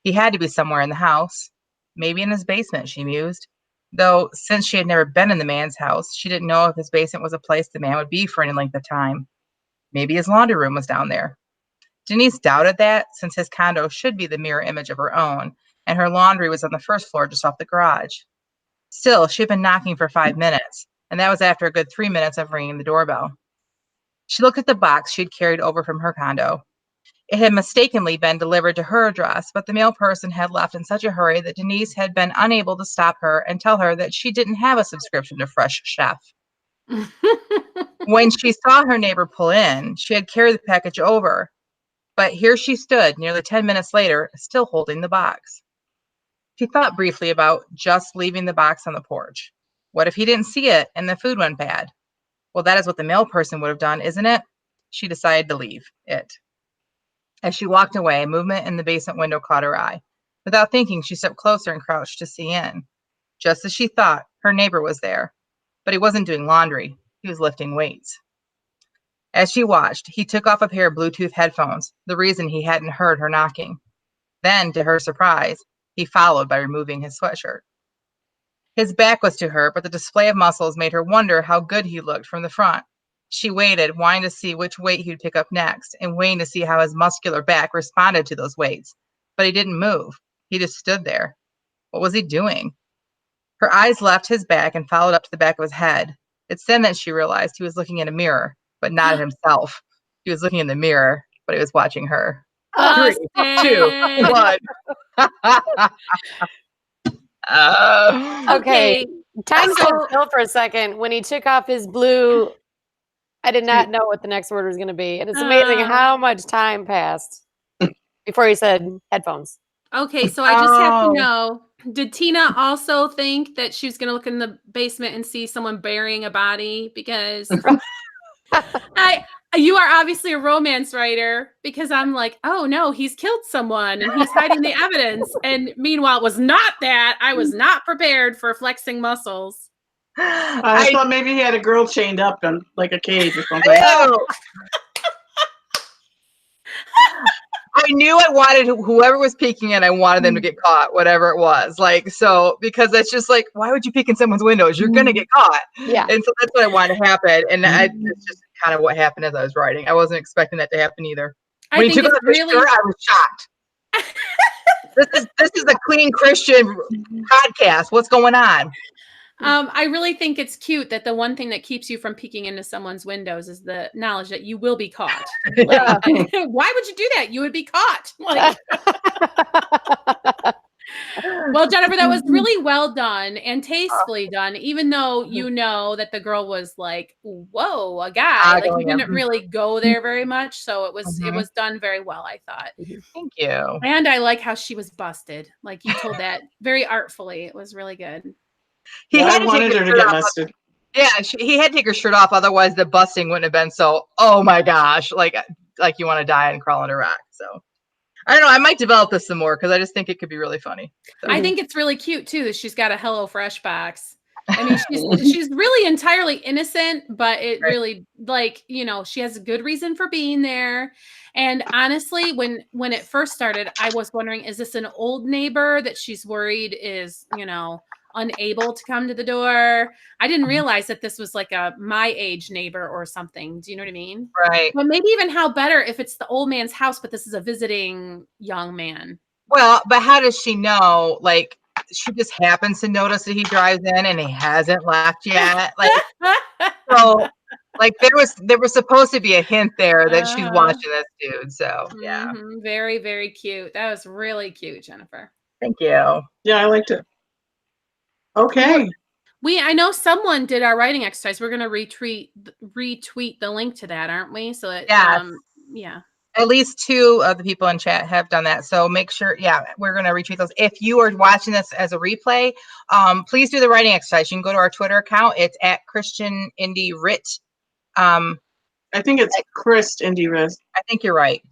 He had to be somewhere in the house, maybe in his basement, she mused, though since she had never been in the man's house, she didn't know if his basement was a place the man would be for any length of time. Maybe his laundry room was down there. Denise doubted that, since his condo should be the mirror image of her own, and her laundry was on the first floor just off the garage. Still, she had been knocking for 5 minutes, and that was after a good 3 minutes of ringing the doorbell. She looked at the box she'd carried over from her condo. It had mistakenly been delivered to her address, but the mail person had left in such a hurry that Denise had been unable to stop her and tell her that she didn't have a subscription to Fresh Chef. When she saw her neighbor pull in, she had carried the package over, but here she stood nearly 10 minutes later, still holding the box. She thought briefly about just leaving the box on the porch. What if he didn't see it and the food went bad? Well, that is what the mail person would have done, isn't it? She decided to leave it. As she walked away, movement in the basement window caught her eye. Without thinking, she stepped closer and crouched to see in. Just as she thought, her neighbor was there. But he wasn't doing laundry. He was lifting weights. As she watched, he took off a pair of Bluetooth headphones, the reason he hadn't heard her knocking. Then, to her surprise, he followed by removing his sweatshirt. His back was to her, but the display of muscles made her wonder how good he looked from the front. She waited, wanting to see which weight he would pick up next, and waiting to see how his muscular back responded to those weights. But he didn't move. He just stood there. What was he doing? Her eyes left his back and followed up to the back of his head. It's then that she realized he was looking in a mirror, but not at himself. He was looking in the mirror, but he was watching her. 3, 2, 1. Okay. Time So- stood still for a second when he took off his blue. I did not know what the next word was going to be. And it's amazing how much time passed before he said headphones. Okay, so I just have Oh. to know, did Tina also think that she was going to look in the basement and see someone burying a body? Because you are obviously a romance writer, because I'm like, oh no, he's killed someone and he's hiding the evidence. And meanwhile, it was not that. I was not prepared for flexing muscles. I thought maybe he had a girl chained up in like a cage or something. I know. I knew I wanted whoever was peeking in, I wanted them to get caught, whatever it was. Like, so because it's just like, why would you peek in someone's windows? You're gonna get caught. Yeah. And so that's what I wanted to happen. And it's just kind of what happened as I was writing. I wasn't expecting that to happen either. I When he think took it's off his really shirt, I was shocked. This is a clean Christian podcast. What's going on? I really think it's cute that the one thing that keeps you from peeking into someone's windows is the knowledge that you will be caught. Yeah. Why would you do that? You would be caught. Like, well, Jennifer, that was really well done and tastefully done, even though you know that the girl was like, whoa, a guy. Like, you didn't really go there very much. So it was done very well, I thought. Thank you. And I like how she was busted. Like, you told that very artfully. It was really good. He I had to wanted take her his to shirt get off. busted. Yeah, he had to take her shirt off. Otherwise, the busting wouldn't have been so, oh my gosh, like you want to die and crawl under a rock. So I don't know. I might develop this some more because I just think it could be really funny. So. I think it's really cute too that she's got a HelloFresh box. I mean, she's really entirely innocent, but it really, like, you know, she has a good reason for being there. And honestly, when it first started, I was wondering, is this an old neighbor that she's worried is, you know, unable to come to the door? I didn't realize that this was like a my age neighbor or something. Do you know what I mean? Right. But maybe even how better if it's the old man's house, but this is a visiting young man. Well, but how does she know? Like, she just happens to notice that he drives in and he hasn't left yet. Like, so, like there was supposed to be a hint there that she's watching this dude. So yeah, very, very cute. That was really cute, Jennifer. Thank you. Yeah, I liked it. Okay. I know someone did our writing exercise. We're gonna retweet the link to that, aren't we? So that yeah. At least 2 of the people in chat have done that. So make sure, we're going to retweet those. If you are watching this as a replay, please do the writing exercise. You can go to our Twitter account. It's at Christian Indie Writ. I think it's Christ Indie Writ. I think you're right.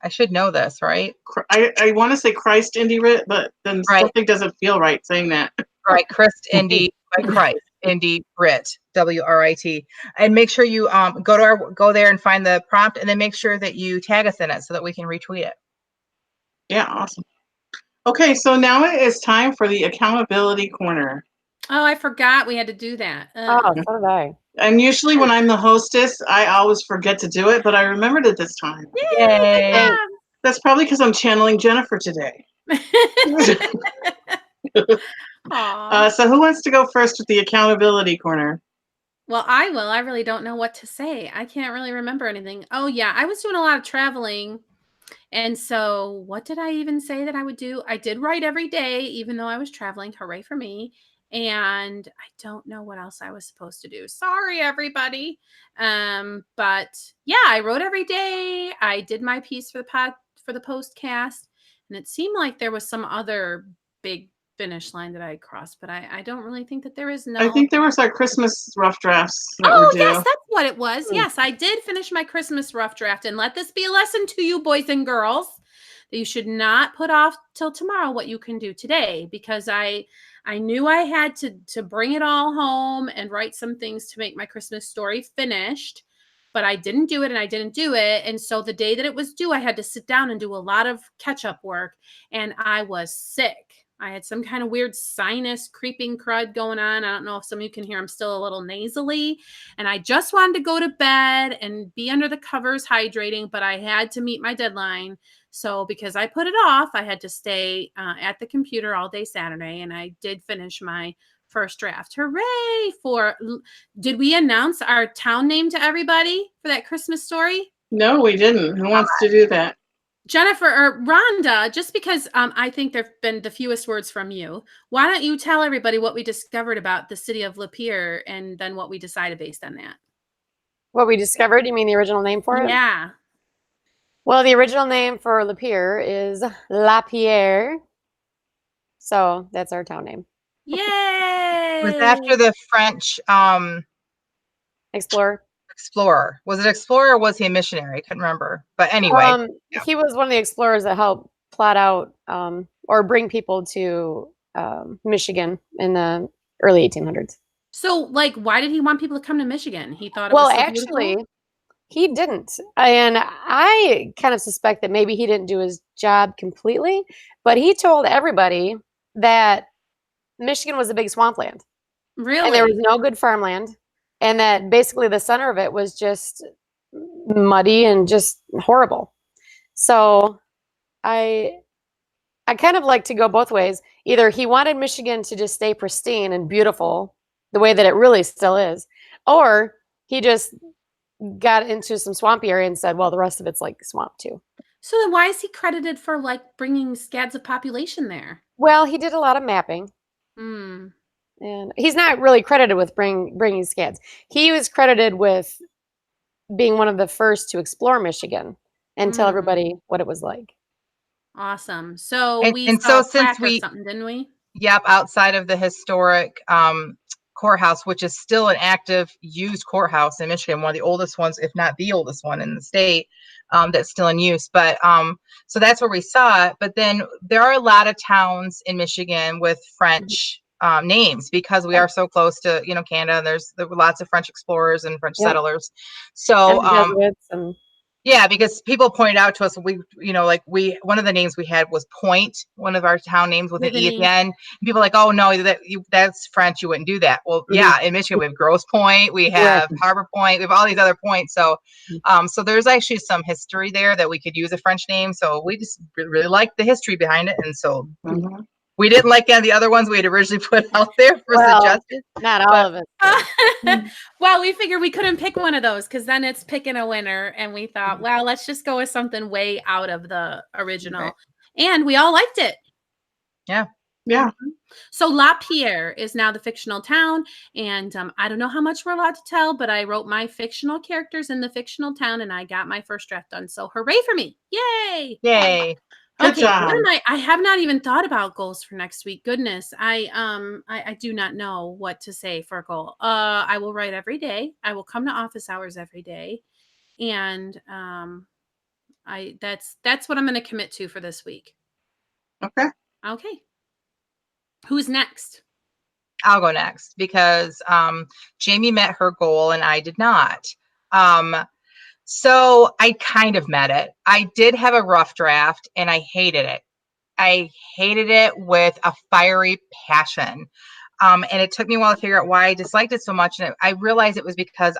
I should know this, right? I want to say Christ Indie Writ, but then something doesn't feel right saying that. Right, Christ Indie by Christ Indie Writ, WRIT, and make sure you go there and find the prompt, and then make sure that you tag us in it so that we can retweet it. Yeah, awesome. Okay, so now it is time for the accountability corner. Oh, I forgot we had to do that. Oh, so did I. And usually when I'm the hostess, I always forget to do it, but I remembered it this time. Yay! That's probably because I'm channeling Jennifer today. So who wants to go first with the accountability corner? Well, I will. I really don't know what to say. I can't really remember anything. Oh, yeah. I was doing a lot of traveling. And so what did I even say that I would do? I did write every day, even though I was traveling. Hooray for me. And I don't know what else I was supposed to do. Sorry, everybody. But yeah, I wrote every day. I did my piece for the postcast. And it seemed like there was some other big finish line that I crossed, but I don't really think that there is. I think there was our Christmas rough drafts. Yes, that's what it was. Yes, I did finish my Christmas rough draft, and let this be a lesson to you, boys and girls, that you should not put off till tomorrow what you can do today, because I knew I had to bring it all home and write some things to make my Christmas story finished, but I didn't do it, and I didn't do it. And so the day that it was due, I had to sit down and do a lot of catch-up work, and I was sick. I had some kind of weird sinus creeping crud going on. I don't know if some of you can hear I'm still a little nasally. And I just wanted to go to bed and be under the covers hydrating, but I had to meet my deadline. So because I put it off, I had to stay at the computer all day Saturday. And I did finish my first draft. Hooray! Did we announce our town name to everybody for that Christmas story? No, we didn't. Who wants to do that? Jennifer or Rhonda, just because I think there have been the fewest words from you, why don't you tell everybody what we discovered about the city of Lapeer and then what we decided based on that? What we discovered? You mean the original name for it? Yeah. Well, the original name for Lapeer is Lapierre. So that's our town name. Yay! It was after the French Explorer. Was it explorer or was he a missionary? I couldn't remember. But anyway. He was one of the explorers that helped plot out or bring people to Michigan in the early 1800s. So, like, why did he want people to come to Michigan? He thought Well, actually, He didn't. And I kind of suspect that maybe he didn't do his job completely, but he told everybody that Michigan was a big swampland and there was Really? no good farmland, and that basically the center of it was just muddy and just horrible. So I I kind of like to go both ways. Either he wanted Michigan to just stay pristine and beautiful the way that it really still is, or he just got into some swampy area and said, well, the rest of it's like swamp too. So then why is he credited for like bringing scads of population there? Well, he did a lot of mapping, Hmm. and he's not really credited with bringing scads. He was credited with being one of the first to explore Michigan and tell Mm. everybody what it was like. Awesome. So And, we and saw so a since plaque or we, something, didn't we? yep, outside of the historic courthouse, which is still an active used courthouse in Michigan, one of the oldest ones, if not the oldest one in the state, that's still in use. But so that's where we saw it. But then there are a lot of towns in Michigan with French names because we are so close to, Canada. There were lots of French explorers and French Yep. settlers. And So the Jesuits and yeah, because people pointed out to us, one of the names we had was Point, one of our town names with an With an E at the E. end. And people are like, oh no, that's French. You wouldn't do that. Well, yeah, in Michigan we have Grosse Point, we have Harbor Point, we have all these other points. So, so there's actually some history there that we could use a French name. So we just really like the history behind it, and so Mhm. we didn't like any of the other ones we had originally put out there for Well, suggested. not all But- of it. Well, we figured we couldn't pick one of those because then it's picking a winner. And we thought, well, let's just go with something way out of the original. Right. And we all liked it. Yeah. So La Pierre is now the fictional town. And I don't know how much we're allowed to tell, but I wrote my fictional characters in the fictional town and I got my first draft done. So hooray for me. Yay. Yay. Good Okay, job. what am I have not even thought about goals for next week. Goodness, I do not know what to say for a goal. I will write every day. I will come to office hours every day, and that's what I'm going to commit to for this week. Okay. Okay, who's next? I'll go next because Jamie met her goal and I did not. So I kind of met it. I did have a rough draft and I hated it. I hated it with a fiery passion. And it took me a while to figure out why I disliked it so much. And I realized it was because,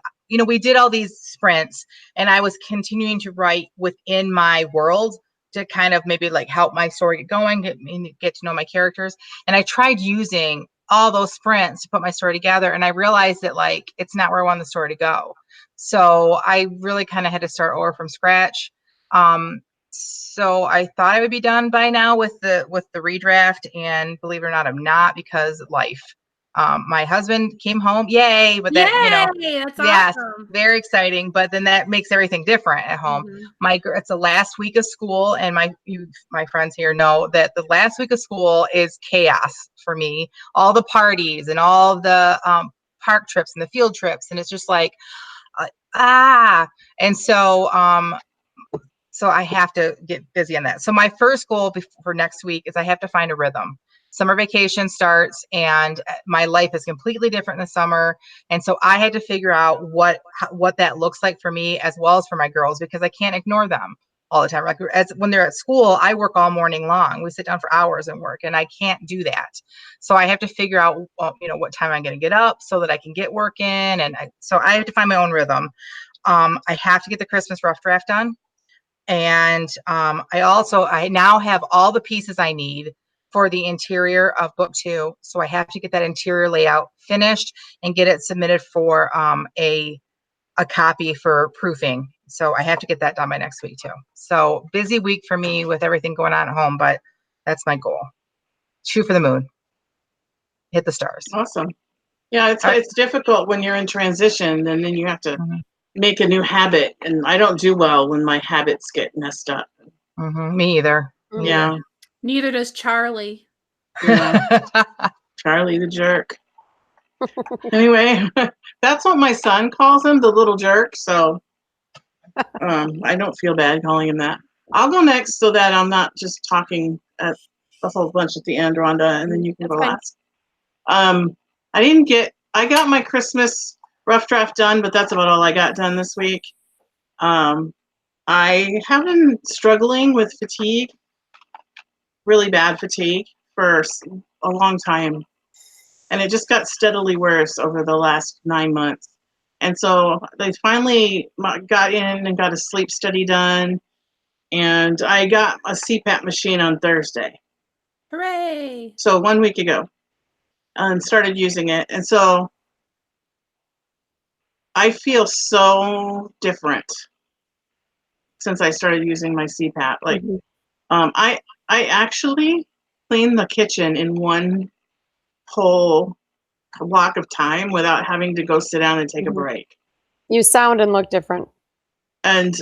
we did all these sprints and I was continuing to write within my world to kind of maybe like help my story get going, get to know my characters. And I tried using all those sprints to put my story together. And I realized that like, it's not where I want the story to go. So I really kind of had to start over from scratch. So I thought I would be done by now with the redraft, and believe it or not, I'm not because life. My husband came home, yay! But that, Yay, that's yes, awesome. very exciting. But then that makes everything different at home. Mhm. It's the last week of school, and my friends here know that the last week of school is chaos for me. All the parties and all the park trips and the field trips, and it's just like and so so I have to get busy on that. So my first goal for next week is I have to find a rhythm. Summer vacation starts and my life is completely different in the summer. And so I had to figure out what that looks like for me as well as for my girls, because I can't ignore them all the time. Like when they're at school, I work all morning long. We sit down for hours and work, and I can't do that. So I have to figure out, what time I'm going to get up so that I can get work in. And so I have to find my own rhythm. I have to get the Christmas rough draft done. And I now have all the pieces I need for the interior of book 2. So I have to get that interior layout finished and get it submitted for a copy for proofing. So I have to get that done by next week too. So busy week for me with everything going on at home, but that's my goal. Shoot for the moon. Hit the stars. Awesome. Yeah, it's difficult when you're in transition, and then you have to make a new habit. And I don't do well when my habits get messed up. Me either. Yeah. Neither does Charlie. Yeah. Charlie the jerk. Anyway, that's what my son calls him, the little jerk. So I don't feel bad calling him that. I'll go next so that I'm not just talking at a whole bunch at the end, Rhonda, and then you can go last. I got my Christmas rough draft done, but that's about all I got done this week. I have been struggling with fatigue, really bad fatigue, for a long time. And it just got steadily worse over the last 9 months. And so they finally got in and got a sleep study done. And I got a CPAP machine on Thursday. Hooray! So 1 week ago, and started using it. And so I feel so different since I started using my CPAP. Like, Mhm. I actually clean the kitchen in one whole block of time without having to go sit down and take a Mhm. break. You sound and look different. And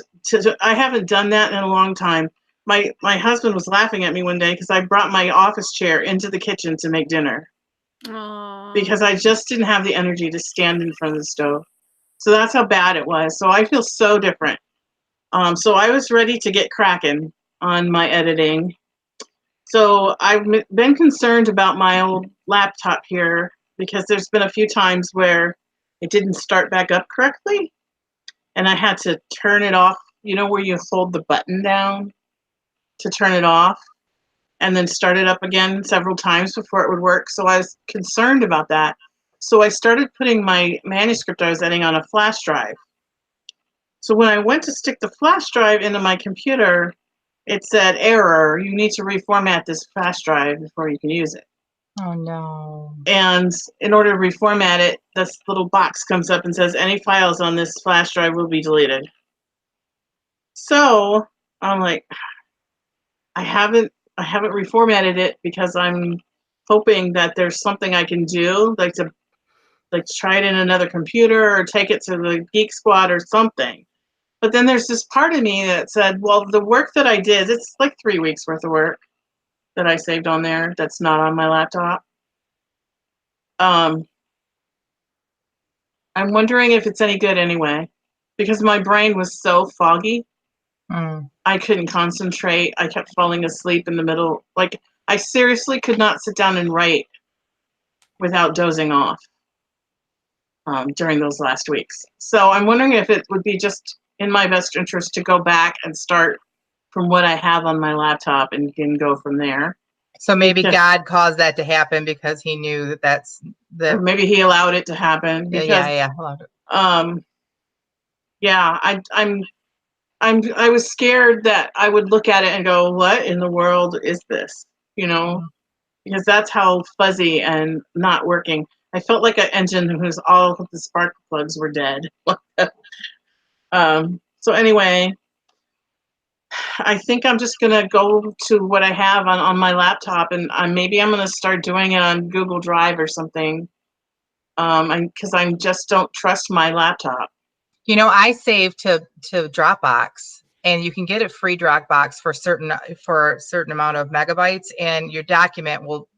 I haven't done that in a long time. My husband was laughing at me one day because I brought my office chair into the kitchen to make dinner Aw. because I just didn't have the energy to stand in front of the stove. So that's how bad it was. So I feel so different. So I was ready to get cracking on my editing. So I've been concerned about my old laptop here because there's been a few times where it didn't start back up correctly and I had to turn it off, you know, where you hold the button down to turn it off and then start it up again several times before it would work. So I was concerned about that. So I started putting my manuscript I was editing on a flash drive. So when I went to stick the flash drive into my computer, it said, error, you need to reformat this flash drive before you can use it. Oh no. And in order to reformat it, this little box comes up and says, any files on this flash drive will be deleted. So I'm like, I haven't reformatted it because I'm hoping that there's something I can do, like to try it in another computer or take it to the Geek Squad or something. But then there's this part of me that said, well, the work that I did, it's like 3 weeks worth of work that I saved on there that's not on my laptop. I'm wondering if it's any good anyway, because my brain was so foggy. Mm. I couldn't concentrate. I kept falling asleep in the middle. Like, I seriously could not sit down and write without dozing off during those last weeks. So I'm wondering if it would be just in my best interest to go back and start from what I have on my laptop and can go from there. So maybe Because- God caused that to happen because he knew that that's the Or maybe he allowed it to happen because yeah. Allowed it. Yeah, I was scared that I would look at it and go, what in the world is this? You know, because that's how fuzzy and not working. I felt like an engine whose all of the spark plugs were dead. So anyway, I think I'm just gonna go to what I have on my laptop, and maybe I'm gonna start doing it on Google Drive or something. Because I just don't trust my laptop. You know, I save to Dropbox, and you can get a free Dropbox for a certain amount of megabytes, and your document will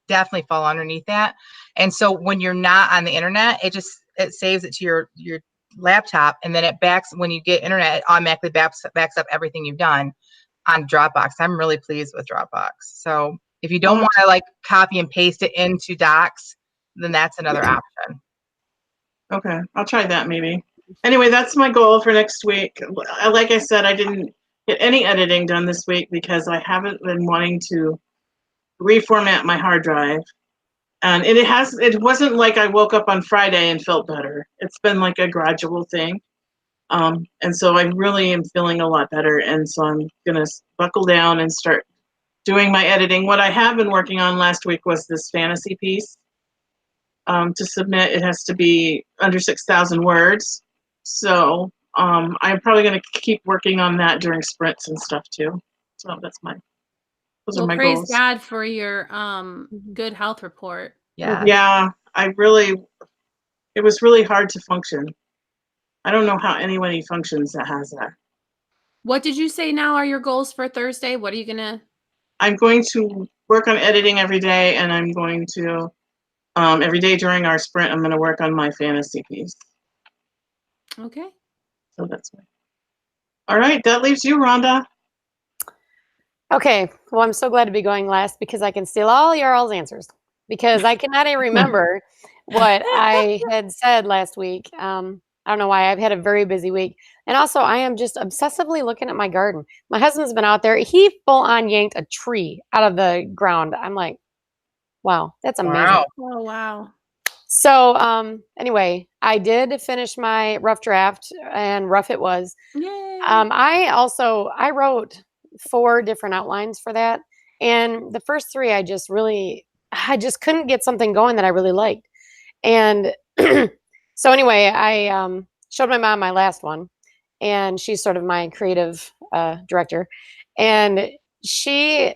definitely fall underneath that. And so when you're not on the internet, it saves it to your laptop, and then when you get internet, it automatically backs up everything you've done on Dropbox. I'm really pleased with Dropbox. So if you don't want to like copy and paste it into Docs, then that's another option. Okay, I'll try that maybe. Anyway, that's my goal for next week. Like I said, I didn't get any editing done this week because I haven't been wanting to reformat my hard drive. And it wasn't like I woke up on Friday and felt better. It's been like a gradual thing. And so I really am feeling a lot better. And so I'm going to buckle down and start doing my editing. What I have been working on last week was this fantasy piece. To submit, it has to be under 6,000 words. So I'm probably going to keep working on that during sprints and stuff too. So those are my praise goals. God for your good health report. Yeah. Yeah, it was really hard to function. I don't know how anyone functions that has that. What did you say now are your goals for Thursday? What are you gonna? I'm going to work on editing every day, and I'm going to every day during our sprint, I'm going to work on my fantasy piece. Okay. So that's me. All right, that leaves you, Rhonda. Okay. Well, I'm so glad to be going last because I can steal all your all's answers because I cannot even remember what I had said last week. I don't know why. I've had a very busy week. And also, I am just obsessively looking at my garden. My husband's been out there. He full on yanked a tree out of the ground. I'm like, wow, that's amazing. Wow. Oh, wow. So, anyway, I did finish my rough draft, and rough it was. Yay. I wrote 4 different outlines for that. And the first 3, I just couldn't get something going that I really liked. And so anyway, I showed my mom my last one, and she's sort of my creative director. And she,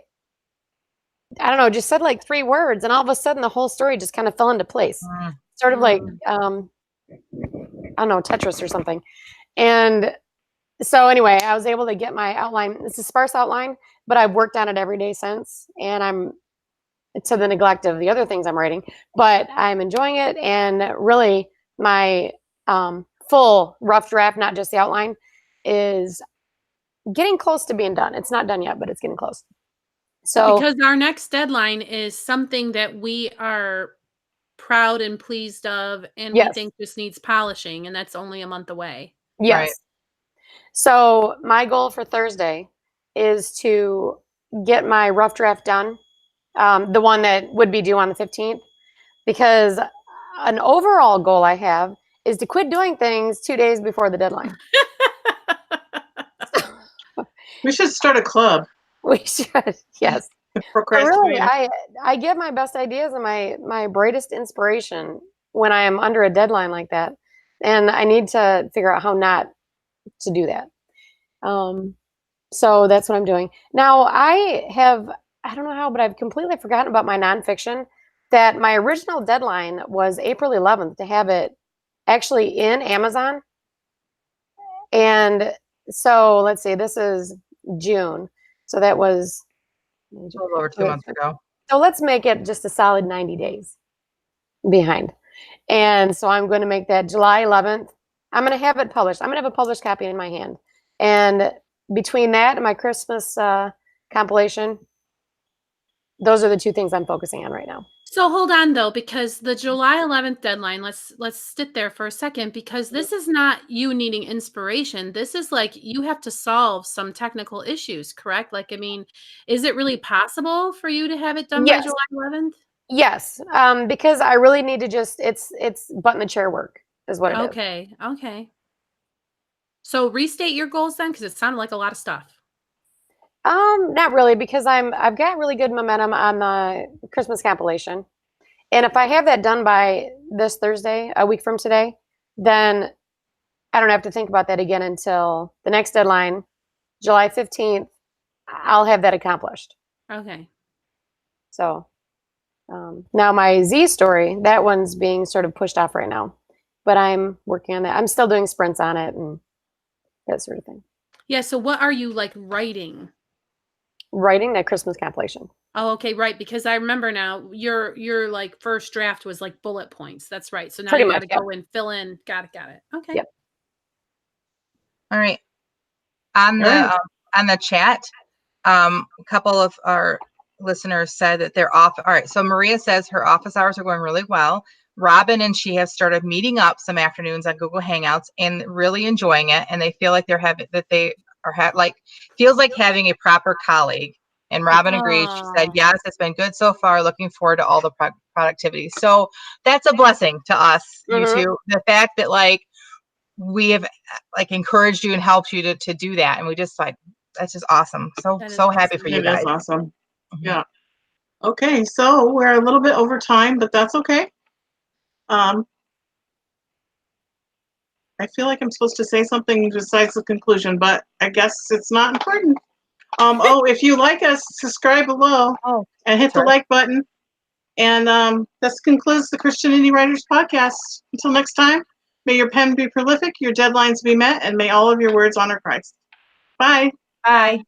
I don't know, just said like 3 words, and all of a sudden the whole story just kind of fell into place. Mm. Sort of like, I don't know, Tetris or something. And so anyway, I was able to get my outline. It's a sparse outline, but I've worked on it every day since, and I'm to the neglect of the other things I'm writing, but I'm enjoying it. And really my full rough draft, not just the outline, is getting close to being done. It's not done yet, but it's getting close. So Because our next deadline is something that we are proud and pleased of, and we Yes. think just needs polishing, and that's only a month away. yes. Right. So my goal for Thursday is to get my rough draft done, the one that would be due on the 15th, because an overall goal I have is to quit doing things 2 days before the deadline. We should start a club. We should, yes. But really, Procrastinating. I get my best ideas and my brightest inspiration when I am under a deadline like that, and I need to figure out how not to do that. So that's what I'm doing now. I don't know how, but I've completely forgotten about my nonfiction. That my original deadline was April 11th to have it actually in Amazon, and so let's see, this is June, so that was A little over 2 months ago. So let's make it just a solid 90 days behind. And so I'm going to make that July 11th. I'm going to have it published. I'm going to have a published copy in my hand. And between that and my Christmas compilation, those are the 2 things I'm focusing on right now. So hold on though, because the July 11th deadline, let's sit there for a second, because this is not you needing inspiration. This is like you have to solve some technical issues, correct? Like, I mean, is it really possible for you to have it done by Yes. July 11th? Yes, because I really need to just it's button the chair work is what it is. Okay. Okay. So restate your goals then, because it sounded like a lot of stuff. Not really, because I've got really good momentum on the Christmas compilation. And if I have that done by this Thursday, a week from today, then I don't have to think about that again until the next deadline, July 15th. I'll have that accomplished. Okay. So now my Z story, that one's being sort of pushed off right now, but I'm working on that. I'm still doing sprints on it and that sort of thing. Yeah. So what are you like writing? Writing that Christmas compilation. Oh, okay, right. Because I remember now your like first draft was like bullet points. That's right. So now Pretty you much, got to go and fill in. Got it. Okay. Yep. All right. On the chat, a couple of our listeners said that they're off. All right. So Maria says her office hours are going really well. Robin and she have started meeting up some afternoons on Google Hangouts and really enjoying it. And they feel like feels like having a proper colleague. And Robin agrees. She said, yes, it's been good so far. Looking forward to all the productivity. So that's a blessing to us, you two. The fact that like we have like encouraged you and helped you to do that. And we just like, that's just awesome. So happy for you guys. It is awesome. Mhm. Yeah. Okay, so we're a little bit over time, but that's okay. I feel like I'm supposed to say something besides the conclusion, but I guess it's not important. If you like us, subscribe below and hit the like button. And this concludes the Christian Indie Writers Podcast. Until next time, may your pen be prolific, your deadlines be met, and may all of your words honor Christ. Bye. Bye.